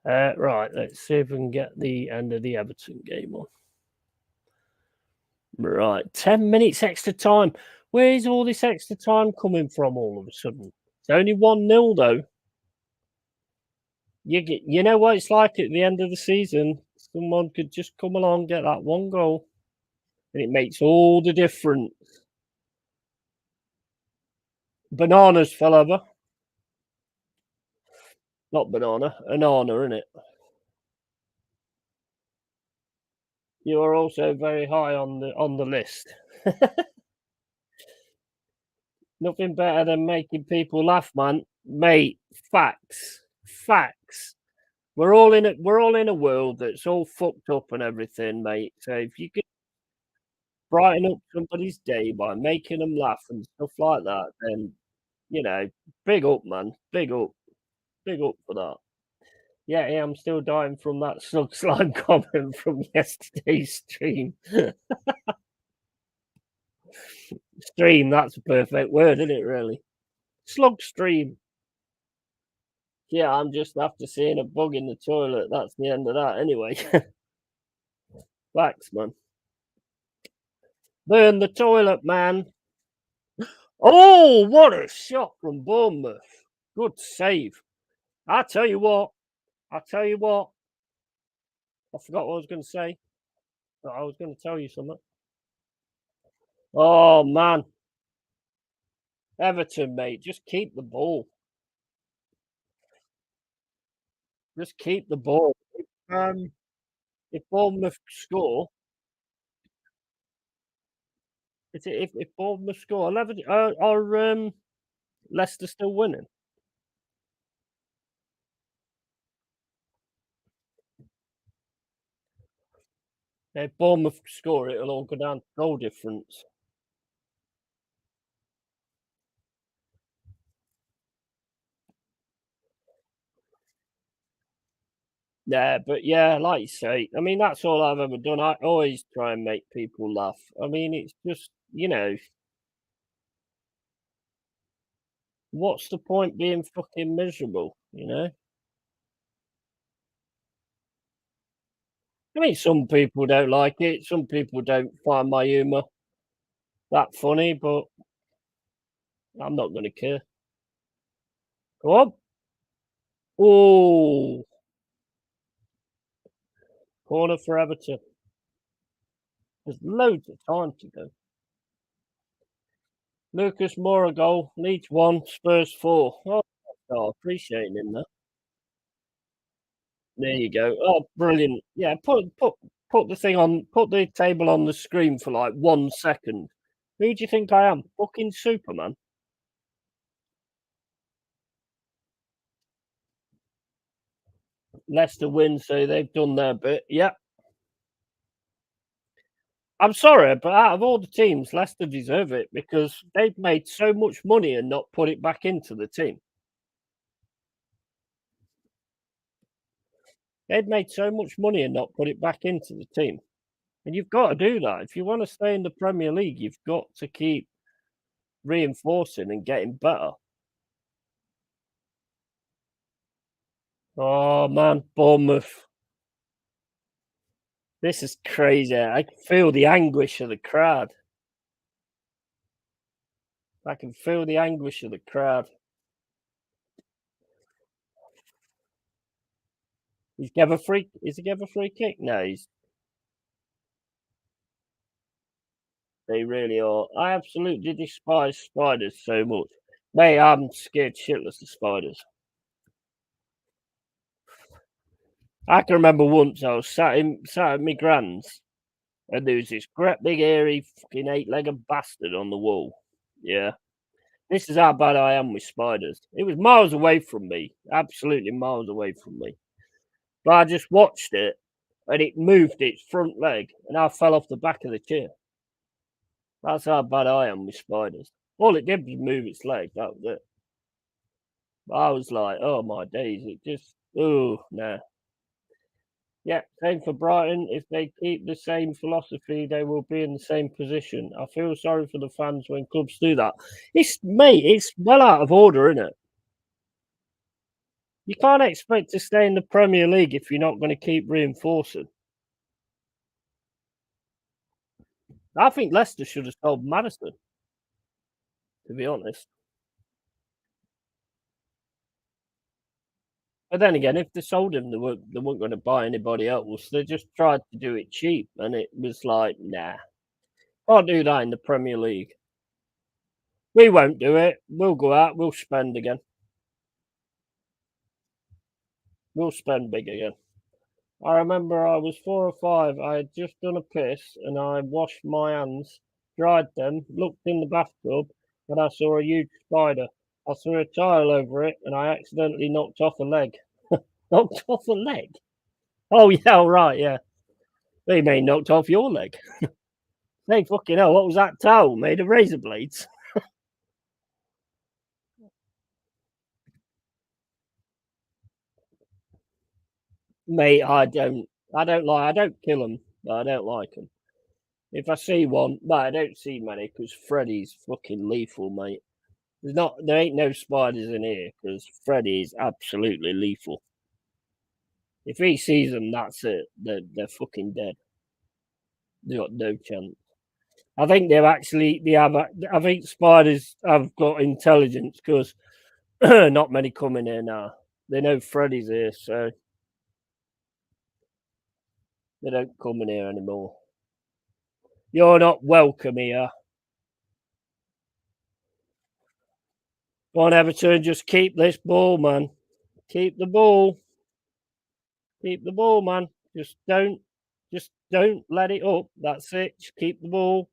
Right, let's see if we can get the end of the Everton game on. Right, 10 minutes extra time. Where's all this extra time coming from all of a sudden? It's only 1-0 though. You know what it's like at the end of the season? Someone could just come along, get that one goal, and it makes all the difference. Bananas fell over. Not banana, anana, innit? You are also very high on the list. Nothing better than making people laugh, man. Mate, facts. Facts. We're all in a world that's all fucked up and everything, mate. So if you could brighten up somebody's day by making them laugh and stuff like that, then big up, man. Big up. Big up for that. Yeah, I'm still dying from that slug slime comment from yesterday's stream. Stream, that's a perfect word, isn't it, really? Slug stream. Yeah, I'm just after seeing a bug in the toilet. That's the end of that anyway. Facts, man. Burn the toilet, man. Oh, what a shot from Bournemouth. Good save. I tell you what. I tell you what. I forgot what I was going to say. But I was going to tell you something. Oh, man. Everton, mate. Just keep the ball. Just keep the ball. Um, if Bournemouth score, if Bournemouth score 11, are Leicester still winning? If Bournemouth score, it'll all go down to goal difference. Yeah, but yeah, like you say, I mean, that's all I've ever done. I always try and make people laugh. I mean, it's just, what's the point being fucking miserable, I mean, some people don't like it. Some people don't find my humour that funny, but I'm not going to care. Go on. Oh, corner for Everton. There's loads of time to go. Lucas Moura goal. Leeds 1, Spurs 4. Oh, appreciating him there. There you go. Oh, brilliant. Yeah, put the thing on, put the table on the screen for like 1 second. Who do you think I am? Fucking Superman. Leicester win, so they've done their bit. Yeah. I'm sorry, but out of all the teams, Leicester deserve it because they've made so much money and not put it back into the team. They've made so much money and not put it back into the team. And you've got to do that. If you want to stay in the Premier League, you've got to keep reinforcing and getting better. Oh man, Bournemouth. This is crazy. I can feel the anguish of the crowd. I can feel the anguish of the crowd. He's gave a free. Is he give a free kick? No, they really are. I absolutely despise spiders so much. Mate, I'm scared shitless of spiders. I can remember once I was sat at my grand's, and there was this great big hairy fucking eight-legged bastard on the wall. Yeah. This is how bad I am with spiders. It was miles away from me, absolutely miles away from me. But I just watched it, and it moved its front leg, and I fell off the back of the chair. That's how bad I am with spiders. All it did was move its leg. That was it. But I was like, oh my days! It just, oh no. Yeah, same for Brighton. If they keep the same philosophy, they will be in the same position. I feel sorry for the fans when clubs do that. It's well out of order, isn't it? You can't expect to stay in the Premier League if you're not going to keep reinforcing. I think Leicester should have sold Madison, to be honest. But then again, if they sold him, they weren't going to buy anybody else. They just tried to do it cheap, and it was like, nah, can't do that in the Premier League. We won't do it. We'll go out. We'll spend again. We'll spend big again. I remember I was 4 or 5. I had just done a piss, and I washed my hands, dried them, looked in the bathtub, and I saw a huge spider. I threw a tile over it, and I accidentally knocked off a leg. Knocked off a leg? Oh yeah, all right, yeah. They may knocked off your leg. Hey, fucking hell, what was that towel made of razor blades? Mate, I don't kill them, but I don't like them. If I see one, but I don't see many because Freddy's fucking lethal, mate. There ain't no spiders in here because Freddy is absolutely lethal. If he sees them, that's it. They're fucking dead. They got no chance. I think they have. I think spiders have got intelligence because not many come in here now. They know Freddy's here, so they don't come in here anymore. You're not welcome here. Go on, Everton, just keep this ball, man. Keep the ball. Keep the ball, man. Just don't let it up. That's it. Just keep the ball.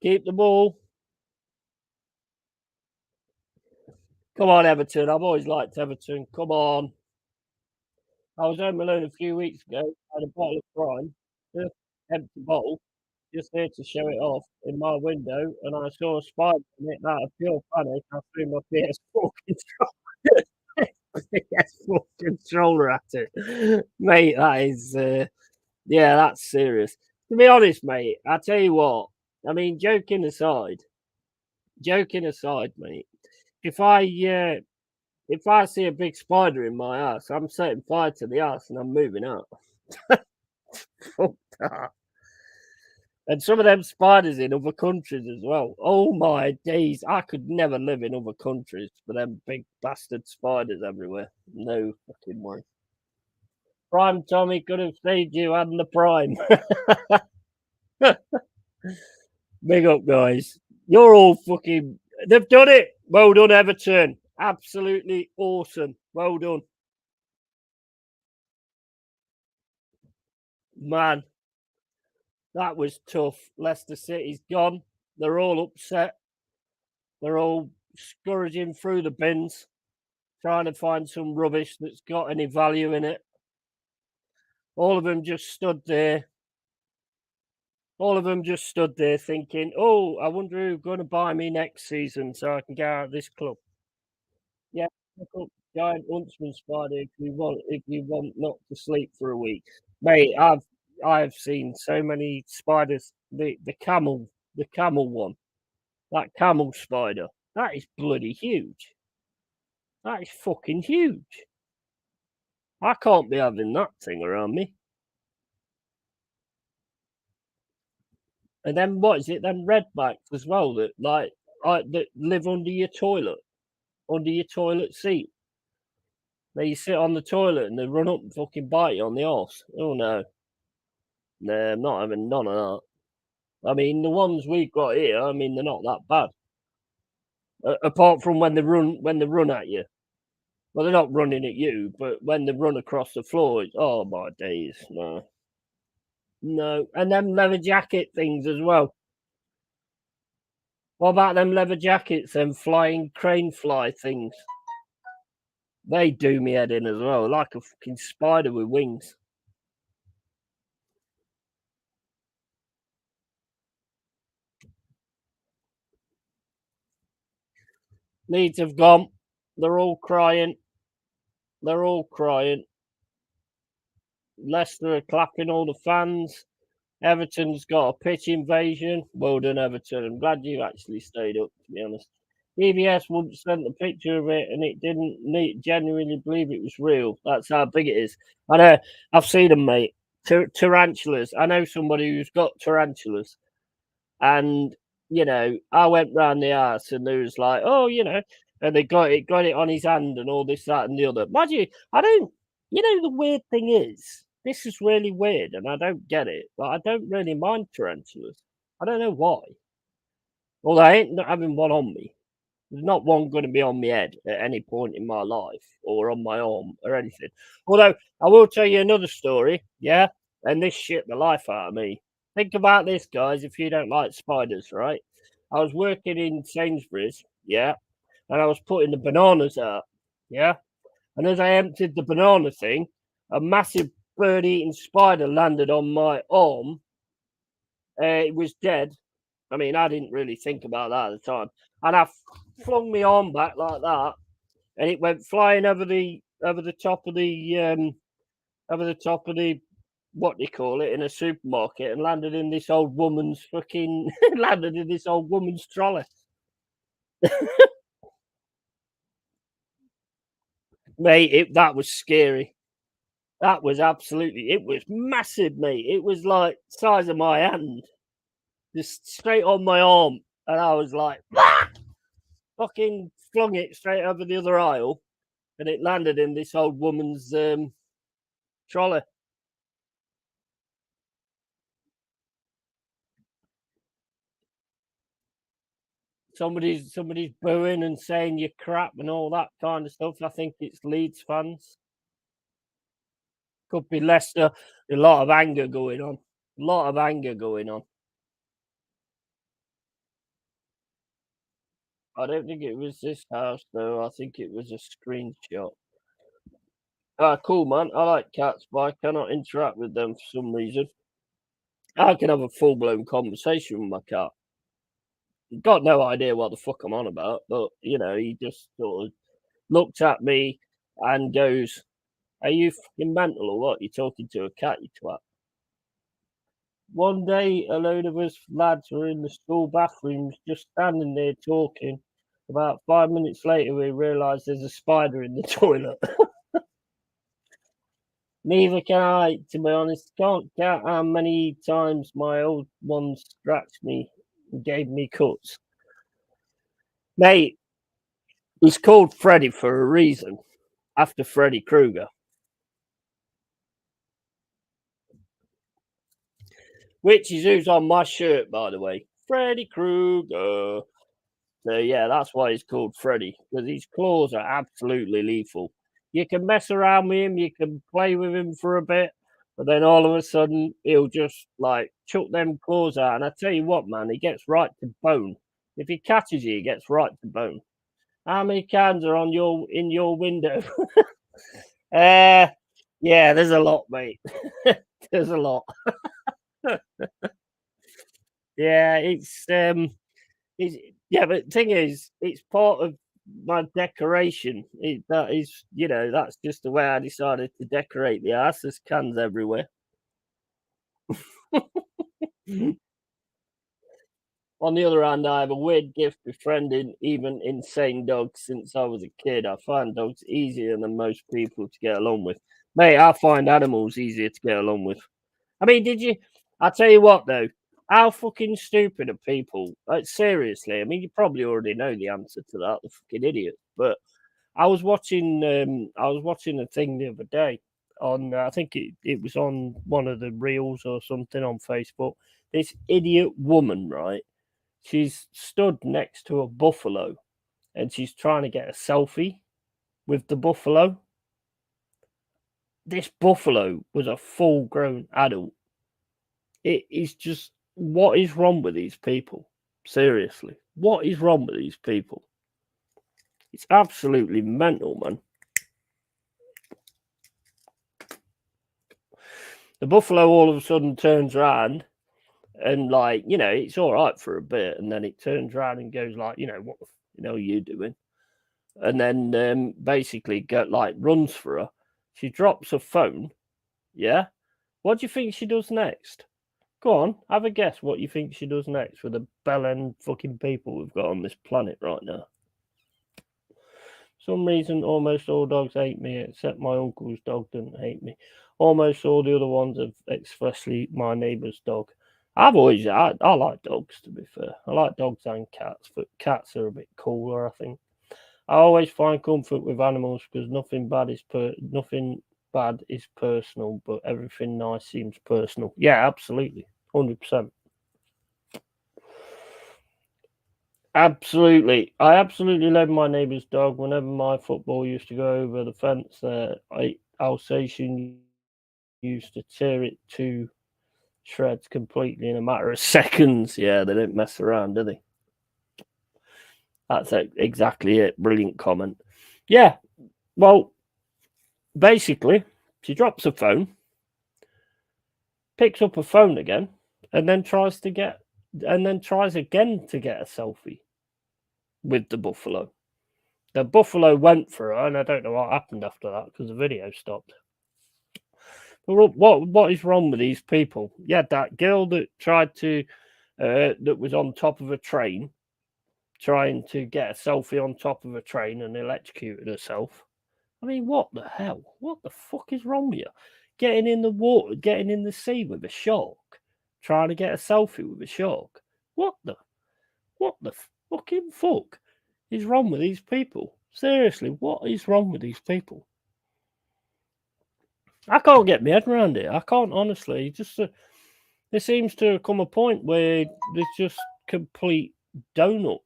Keep the ball. Come on, Everton. I've always liked Everton. Come on. I was home alone a few weeks ago. I had a bottle of prime, just empty bottle, just there to show it off in my window, and I saw a spider in it. Out of pure panic, I threw my PS4 PS4 controller at it, mate. That is, yeah, that's serious. To be honest, mate, I tell you what. I mean, joking aside, mate. If I if I see a big spider in my house, I'm setting fire to the house and I'm moving out. Fuck that. And some of them spiders in other countries as well. Oh my days. I could never live in other countries for them big bastard spiders everywhere. No fucking way. Prime Tommy could have saved you and the Prime. Big up, guys. You're all fucking. They've done it. Well done, Everton. Absolutely awesome. Well done. Man, that was tough. Leicester City's gone. They're all upset. They're all scourging through the bins, trying to find some rubbish that's got any value in it. All of them just stood there. All of them just stood there thinking, oh, I wonder who's going to buy me next season so I can get out of this club. Yeah, look up giant huntsman spider if you want not to sleep for a week. Mate, I've seen so many spiders. The camel one. That camel spider. That is bloody huge. That is fucking huge. I can't be having that thing around me. And then what is it? Them redbacks as well that live under your toilet seat. They sit on the toilet and they run up and fucking bite you on the arse. Oh no, no, I'm not having none of that. I mean, the ones we've got here, I mean, they're not that bad. Apart from when they run at you. Well, they're not running at you, but when they run across the floor, oh my days, no, no. And them leather jacket things as well. What about them leather jackets? Them flying crane fly things. They do me head in as well, like a fucking spider with wings. Leeds have gone. They're all crying. They're all crying. Leicester are clapping all the fans. Everton's got a pitch invasion. Well done, Everton. I'm glad you actually stayed up, to be honest. EBS once sent a picture of it and it didn't genuinely believe it was real. That's how big it is. I know. I've seen them, mate. Tarantulas. I know somebody who's got tarantulas. And, I went round the house and there was like, oh, and they got it on his hand and all this, that, and the other. Mind you, I don't, the weird thing is, this is really weird and I don't get it, but I don't really mind tarantulas. I don't know why. Although I ain't not having one on me. There's not one going to be on my head at any point in my life or on my arm or anything. Although I will tell you another story, yeah, and this shit the life out of me. Think about this, guys, if you don't like spiders, right? I was working in Sainsbury's, yeah, and I was putting the bananas out, yeah, and as I emptied the banana thing, a massive bird eating spider landed on my arm. It was dead. I mean, I didn't really think about that at the time. And I flung my arm back like that, and it went flying over the top of the what do you call it, in a supermarket, and landed in this old woman's fucking landed in this old woman's trolley. Mate, that was scary. That was it was massive, mate. It was like size of my hand, just straight on my arm, and I was like, fucking flung it straight over the other aisle, and it landed in this old woman's trolley. Somebody's booing and saying you're crap and all that kind of stuff. I think it's Leeds fans. Could be Leicester. A lot of anger going on. A lot of anger going on. I don't think it was this house though. I think it was a screenshot. Ah, cool, man. I like cats, but I cannot interact with them for some reason. I can have a full blown conversation with my cat. Got no idea what the fuck I'm on about, but he just sort of looked at me and goes, "Are you fucking mental or what? You're talking to a cat, you twat." One day, a load of us lads were in the school bathrooms just standing there talking. About 5 minutes later, we realised there's a spider in the toilet. Neither can I, to be honest. Can't count how many times my old one scratched me and gave me cuts. Mate, he's called Freddy for a reason, after Freddy Krueger, which is who's on my shirt, by the way. Freddy Krueger. So yeah, that's why he's called Freddy, because his claws are absolutely lethal. You can mess around with him, you can play with him for a bit, but then all of a sudden he'll just like chuck them claws out. And I tell you what, man, he gets right to bone. If he catches you, he gets right to bone. How many cans are on your in your window? uh yeah, there's a lot, mate. There's a lot. Yeah, it's yeah, but the thing is, it's part of my decoration. That is, that's just the way I decided to decorate the house. There's cans everywhere. On the other hand, I have a weird gift befriending even insane dogs since I was a kid. I find dogs easier than most people to get along with. Mate, I find animals easier to get along with. I mean, did you? I tell you what, though, how fucking stupid are people? Like, seriously, I mean, you probably already know the answer to that. The fucking idiot. But I was watching a thing the other day on. I think it was on one of the reels or something on Facebook. This idiot woman, right? She's stood next to a buffalo and she's trying to get a selfie with the buffalo. This buffalo was a full grown adult. It is just, what is wrong with these people? Seriously, what is wrong with these people? It's absolutely mental, man. The buffalo all of a sudden turns around and, like, it's all right for a bit, and then it turns around and goes like, what the are you doing? And then basically runs for her. She drops her phone. Yeah. What do you think she does next? Go on, have a guess what you think she does next with the bellend fucking people we've got on this planet right now. Some reason almost all dogs hate me, except my uncle's dog doesn't hate me. Almost all the other ones have, especially my neighbour's dog. I like dogs, to be fair. I like dogs and cats, but cats are a bit cooler, I think. I always find comfort with animals because nothing bad is personal, but everything nice seems personal. Yeah, absolutely, 100%. Absolutely. I absolutely love my neighbour's dog. Whenever my football used to go over the fence, Alsatian used to tear it to shreds completely in a matter of seconds. Yeah, they don't mess around, do they? That's exactly it. Brilliant comment. Yeah, well, basically, she drops her phone, picks up her phone again, and then tries again to get a selfie with the buffalo. The buffalo went for her, and I don't know what happened after that because the video stopped. But what is wrong with these people? Yeah, that girl that that was on top of a train, trying to get a selfie on top of a train and electrocuted herself. I mean, what the hell? What the fuck is wrong with you? Getting in the water, getting in the sea with a shark, trying to get a selfie with a shark. What the what the fucking fuck is wrong with these people? Seriously, what is wrong with these people? I can't get my head around it. I can't honestly. Just there seems to come a point where there's just complete donut.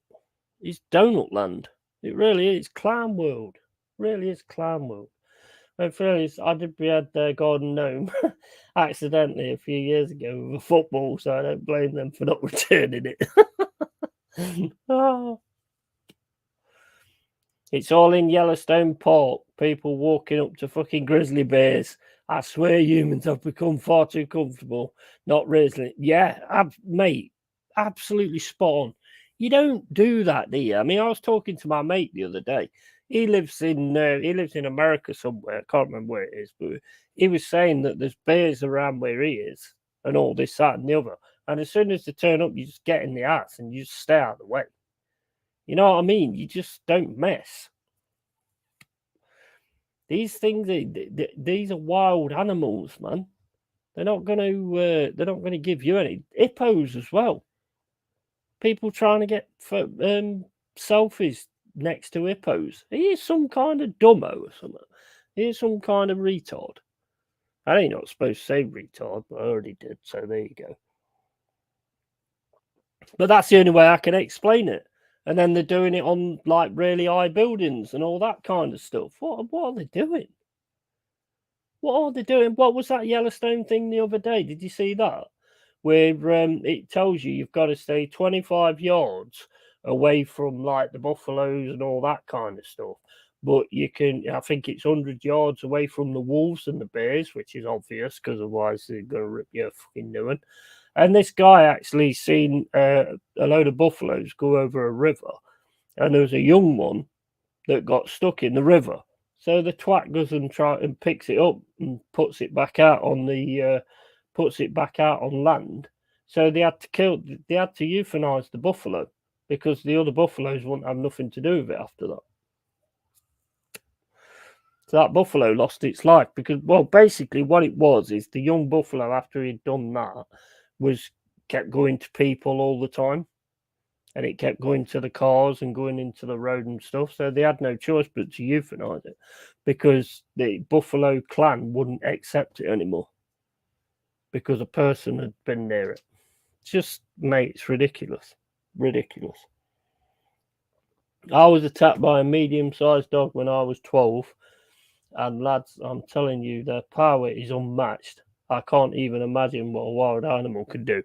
It's donut land. It really is clown world. Really is clown world. In fairness, I did behead their garden gnome accidentally a few years ago with a football, so I don't blame them for not returning it. Oh. It's all in Yellowstone Park. People walking up to fucking grizzly bears. I swear humans have become far too comfortable not raising it. Yeah, mate, absolutely spot on. You don't do that, do you? I mean, I was talking to my mate the other day. He lives in America somewhere. I can't remember where it is, but he was saying that there's bears around where he is, and all this, that, and the other. And as soon as they turn up, you just get in the ass and you just stay out of the way. You know what I mean? You just don't mess. These things, these are wild animals, man. They're not going to. They're not going to give you any hippos as well. People trying to get selfies next to hippos. He is some kind of dumbo or something. He is some kind of retard. I ain't not supposed to say retard, but I already did. So there you go. But that's the only way I can explain it. And then they're doing it on like really high buildings and all that kind of stuff. What are they doing? What are they doing? What was that Yellowstone thing the other day? Did you see that? Where it tells you you've got to stay 25 yards away from like the buffaloes and all that kind of stuff. But you can, I think it's 100 yards away from the wolves and the bears, which is obvious because otherwise they're going to rip you a fucking new one. And this guy actually seen a load of buffaloes go over a river, and there was a young one that got stuck in the river. So the twat goes and picks it up and puts it back out on land. So they had to euthanize the buffalo because the other buffaloes wouldn't have nothing to do with it after that. So that buffalo lost its life because, well, basically what it was is the young buffalo, after he'd done that, kept going to people all the time, and it kept going to the cars and going into the road and stuff. So they had no choice but to euthanize it because the buffalo clan wouldn't accept it anymore because a person had been near it. Just, mate, it's ridiculous. Ridiculous. I was attacked by a medium-sized dog when I was 12, and lads, I'm telling you, their power is unmatched. I can't even imagine what a wild animal could do.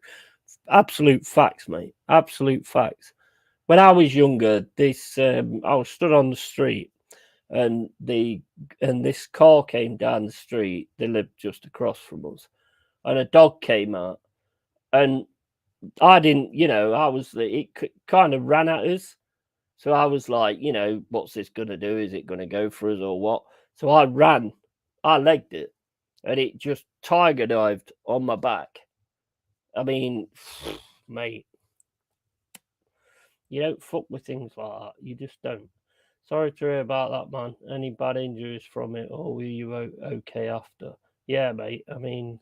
Absolute facts, mate. Absolute facts. When I was younger, I was stood on the street, and this car came down the street. They lived just across from us, and a dog came out, and I didn't, it kind of ran at us. So I was like, what's this going to do? Is it going to go for us or what? So I ran, I legged it, and it just tiger dived on my back. I mean, mate, you don't fuck with things like that. You just don't. Sorry to hear about that, man. Any bad injuries from it, or were you okay after? Yeah, mate. I mean,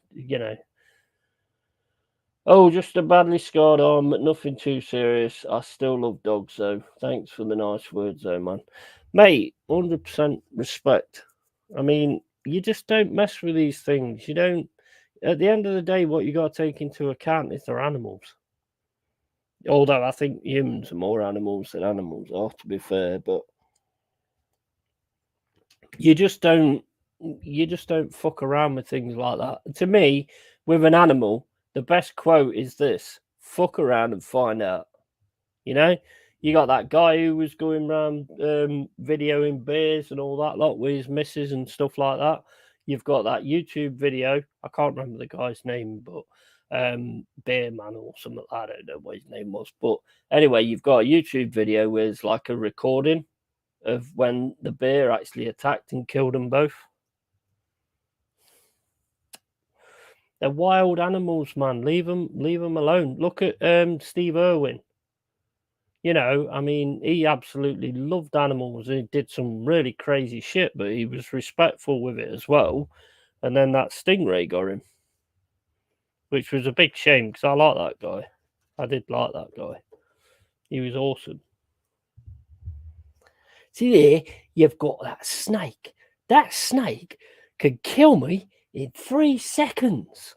Oh, just a badly scarred arm, but nothing too serious. I still love dogs, though. Thanks for the nice words, though, man. Mate, 100% respect. I mean, you just don't mess with these things. You don't. At the end of the day, what you got to take into account is they're animals. Although I think humans are more animals than animals are, to be fair, but you just don't fuck around with things like that. To me, with an animal, the best quote is this: fuck around and find out. You got that guy who was going around videoing bears and all that lot with his missus and stuff like that. You've got that YouTube video. I can't remember the guy's name, but Bear Man or something. I don't know what his name was, but anyway, you've got a YouTube video with like a recording of when the bear actually attacked and killed them both. They're wild animals, man. Leave them alone. Look at Steve Irwin. I mean, he absolutely loved animals. He did some really crazy shit, but he was respectful with it as well. And then that stingray got him, which was a big shame because I like that guy. I did like that guy. He was awesome. See there, you've got that snake. That snake could kill me in 3 seconds.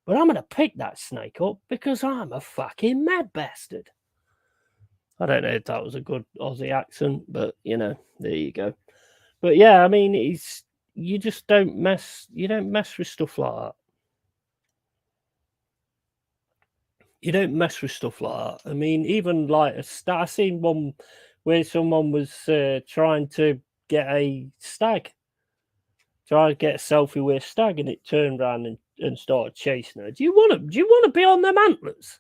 But I'm going to pick that snake up because I'm a fucking mad bastard. I don't know if that was a good Aussie accent, but there you go. But yeah, I mean, you just don't mess with stuff like that. You don't mess with stuff like that. I mean, even like I seen one where someone was trying to get a stag, trying to get a selfie with a stag, and it turned around and started chasing her. Do you want to be on them antlers?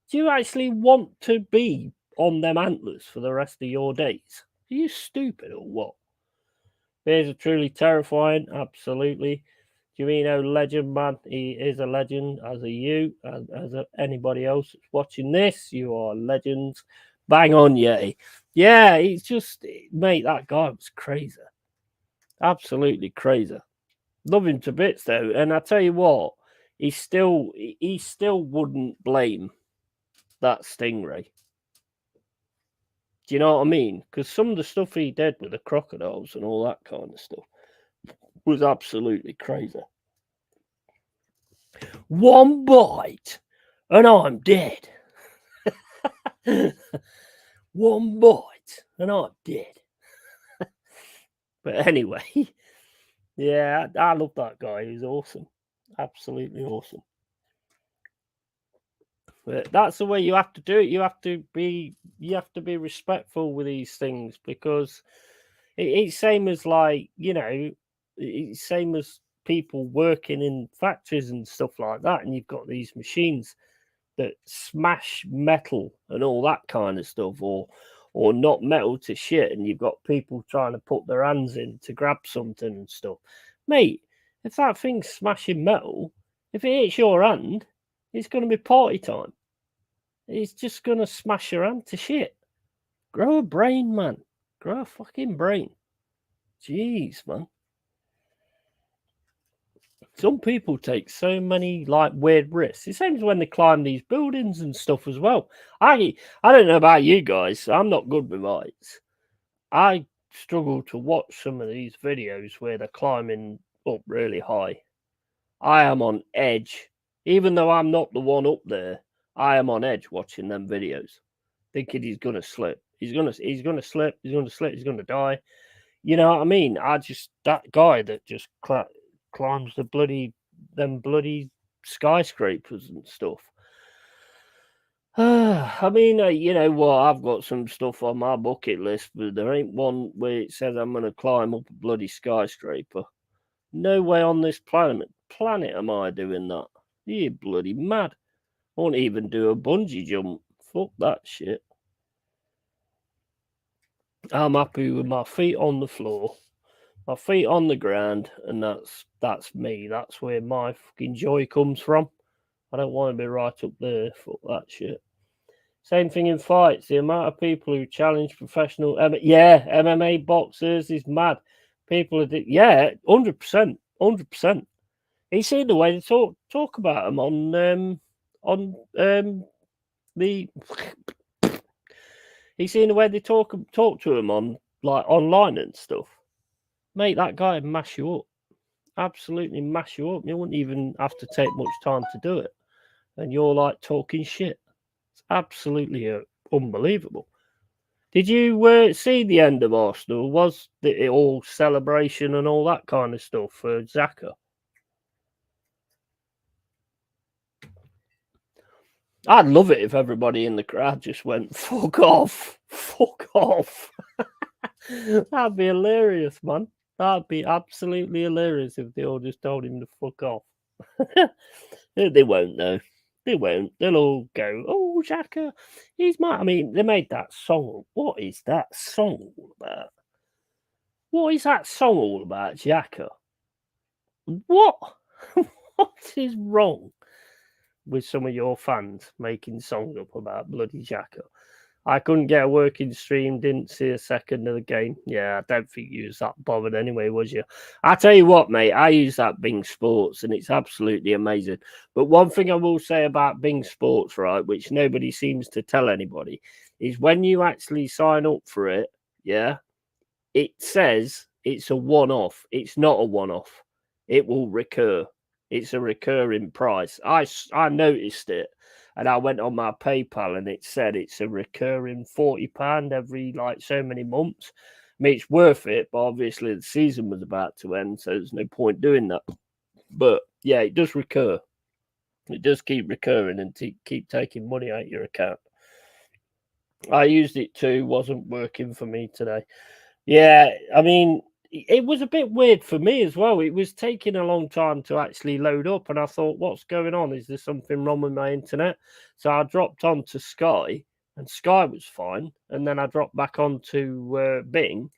Do you actually want to be on them antlers for the rest of your days? Are you stupid or what? Bears are truly terrifying, absolutely. Jimeno, legend, man. He is a legend, as are you, and as anybody else that's watching this. You are legends. Bang on, Yeti. Yeah, it's just, mate, that guy was crazy. Absolutely crazy. Love him to bits though, and I tell you what, he still wouldn't blame that stingray. Do you know what I mean? Because some of the stuff he did with the crocodiles and all that kind of stuff was absolutely crazy. One bite, and I'm dead. One bite, and I'm dead. But anyway, yeah, I love that guy. He's awesome. Absolutely awesome. But that's the way you have to do it. You have to be respectful with these things, because it's same as, like, it's same as people working in factories and stuff like that, and you've got these machines that smash metal and all that kind of stuff, or knock metal to shit, and you've got people trying to put their hands in to grab something and stuff. Mate, if that thing's smashing metal, if it hits your hand, it's going to be party time. It's just going to smash your hand to shit. Grow a brain, man. Grow a fucking brain. Jeez, man. Some people take so many, like, weird risks. It seems when they climb these buildings and stuff as well. I don't know about you guys. I'm not good with heights. I struggle to watch some of these videos where they're climbing up really high. I am on edge. Even though I'm not the one up there, I am on edge watching them videos, thinking he's gonna slip. He's gonna slip. He's gonna slip. He's gonna die. You know what I mean? That guy that just climbs them bloody skyscrapers and stuff. I mean, you know what? I've got some stuff on my bucket list, but there ain't one where it says I'm going to climb up a bloody skyscraper. No way on this planet am I doing that. You bloody mad. I won't even do a bungee jump. Fuck that shit. I'm happy with my feet on the floor, my feet on the ground, and that's me. That's where my fucking joy comes from. I don't want to be right up there. Fuck that shit. Same thing in fights. The amount of people who challenge professional, MMA boxers is mad. People are, 100%, 100%. You see the way they talk about them on the. You see the way they talk to them on, like, online and stuff. Mate, that guy would mash you up. Absolutely mash you up. You wouldn't even have to take much time to do it, and you're like talking shit. It's absolutely unbelievable. Did you see the end of Arsenal? Was it all celebration and all that kind of stuff for Xhaka? I'd love it if everybody in the crowd just went, fuck off, fuck off. That'd be hilarious, man. That'd be absolutely hilarious if they all just told him to fuck off. They won't, though. They won't. They'll all go, oh, Xhaka, he's mad. I mean, they made that song. What is that song all about? What is that song all about, Xhaka? What? What is wrong with some of your fans making songs up about bloody Xhaka? I couldn't get a working stream, didn't see a second of the game. Yeah, I don't think you was that bothered anyway, was you? I tell you what, mate, I use that Bing Sports and it's absolutely amazing. But one thing I will say about Bing Sports, right, which nobody seems to tell anybody, is when you actually sign up for it, yeah, it says it's a one-off. It's not a one-off. It will recur. It's a recurring price. I noticed it, and I went on my PayPal, and it said it's a recurring £40 every, like, so many months. I mean, it's worth it, but obviously the season was about to end, so there's no point doing that. But yeah, it does recur. It does keep recurring and keep taking money out your account. I used it too. Wasn't working for me today. Yeah, I mean, it was a bit weird for me as well. It was taking a long time to actually load up, and I thought, what's going on? Is there something wrong with my internet? So I dropped onto Sky, and Sky was fine. And then I dropped back onto Bing,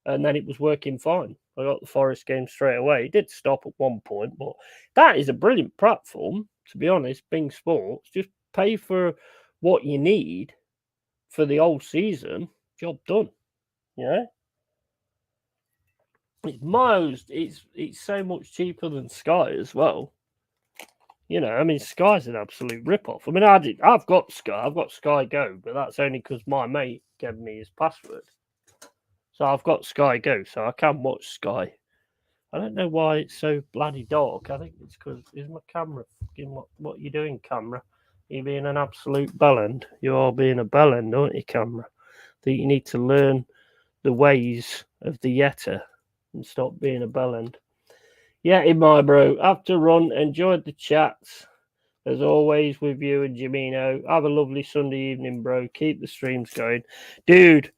and then it was working fine. I got the Forest game straight away. It did stop at one point, but that is a brilliant platform, to be honest. Bing Sports, just pay for what you need for the whole season. Job done. Yeah. It's miles. It's so much cheaper than Sky as well. You know, I mean, Sky's an absolute rip-off. I mean, I've got Sky. I've got Sky Go, but that's only because my mate gave me his password. So I've got Sky Go, so I can watch Sky. I don't know why it's so bloody dark. I think it's because is my camera fucking what you doing, camera? You being an absolute bellend. You are being a bellend, aren't you, camera? That you need to learn the ways of the Yeti and stop being a bellend. Yeti, my bro, have to run. Enjoyed the chats as always with you and Jimino. Have a lovely Sunday evening, bro. Keep the streams going, dude.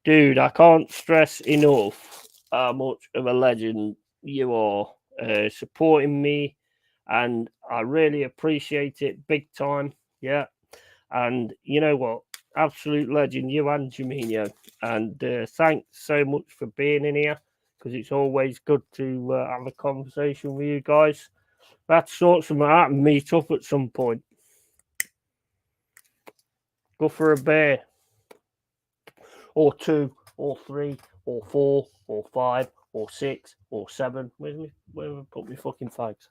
I can't stress enough how much of a legend you are supporting me, and I really appreciate it big time. Yeah, and you know what? Absolute legend, you and Jamino. And thanks so much for being in here because it's always good to have a conversation with you guys. Let's sort something out and meet up at some point. Go for a beer, or two, or three, or four, or five, or six, or seven. Where have I put my fucking fags?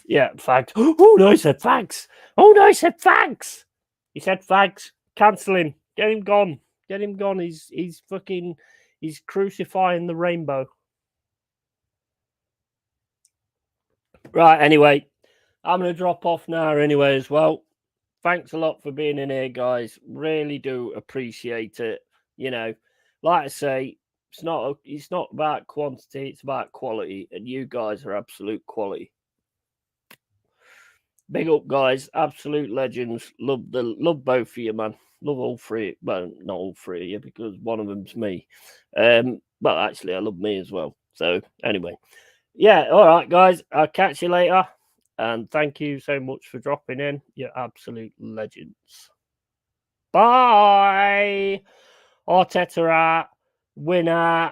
Yeah, fags. Oh no, he said fags. Oh no, he said fags. He said fags. Cancelling. Get him gone. Get him gone. He's fucking. He's crucifying the rainbow. Right. Anyway, I'm gonna drop off now. Anyway, as well. Thanks a lot for being in here, guys. Really do appreciate it. You know, like I say, it's not about quantity, it's about quality, and you guys are absolute quality. Big up, guys. Absolute legends. Love both of you, man. Love all three. Well, not all three of you because one of them's me. But actually, I love me as well. So anyway, yeah. All right, guys. I'll catch you later. And thank you so much for dropping in. You're absolute legends. Bye. Arteta out. Winner.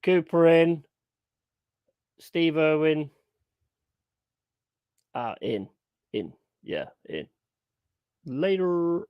Cooper in. Steve Irwin. In. Yeah, in. Later.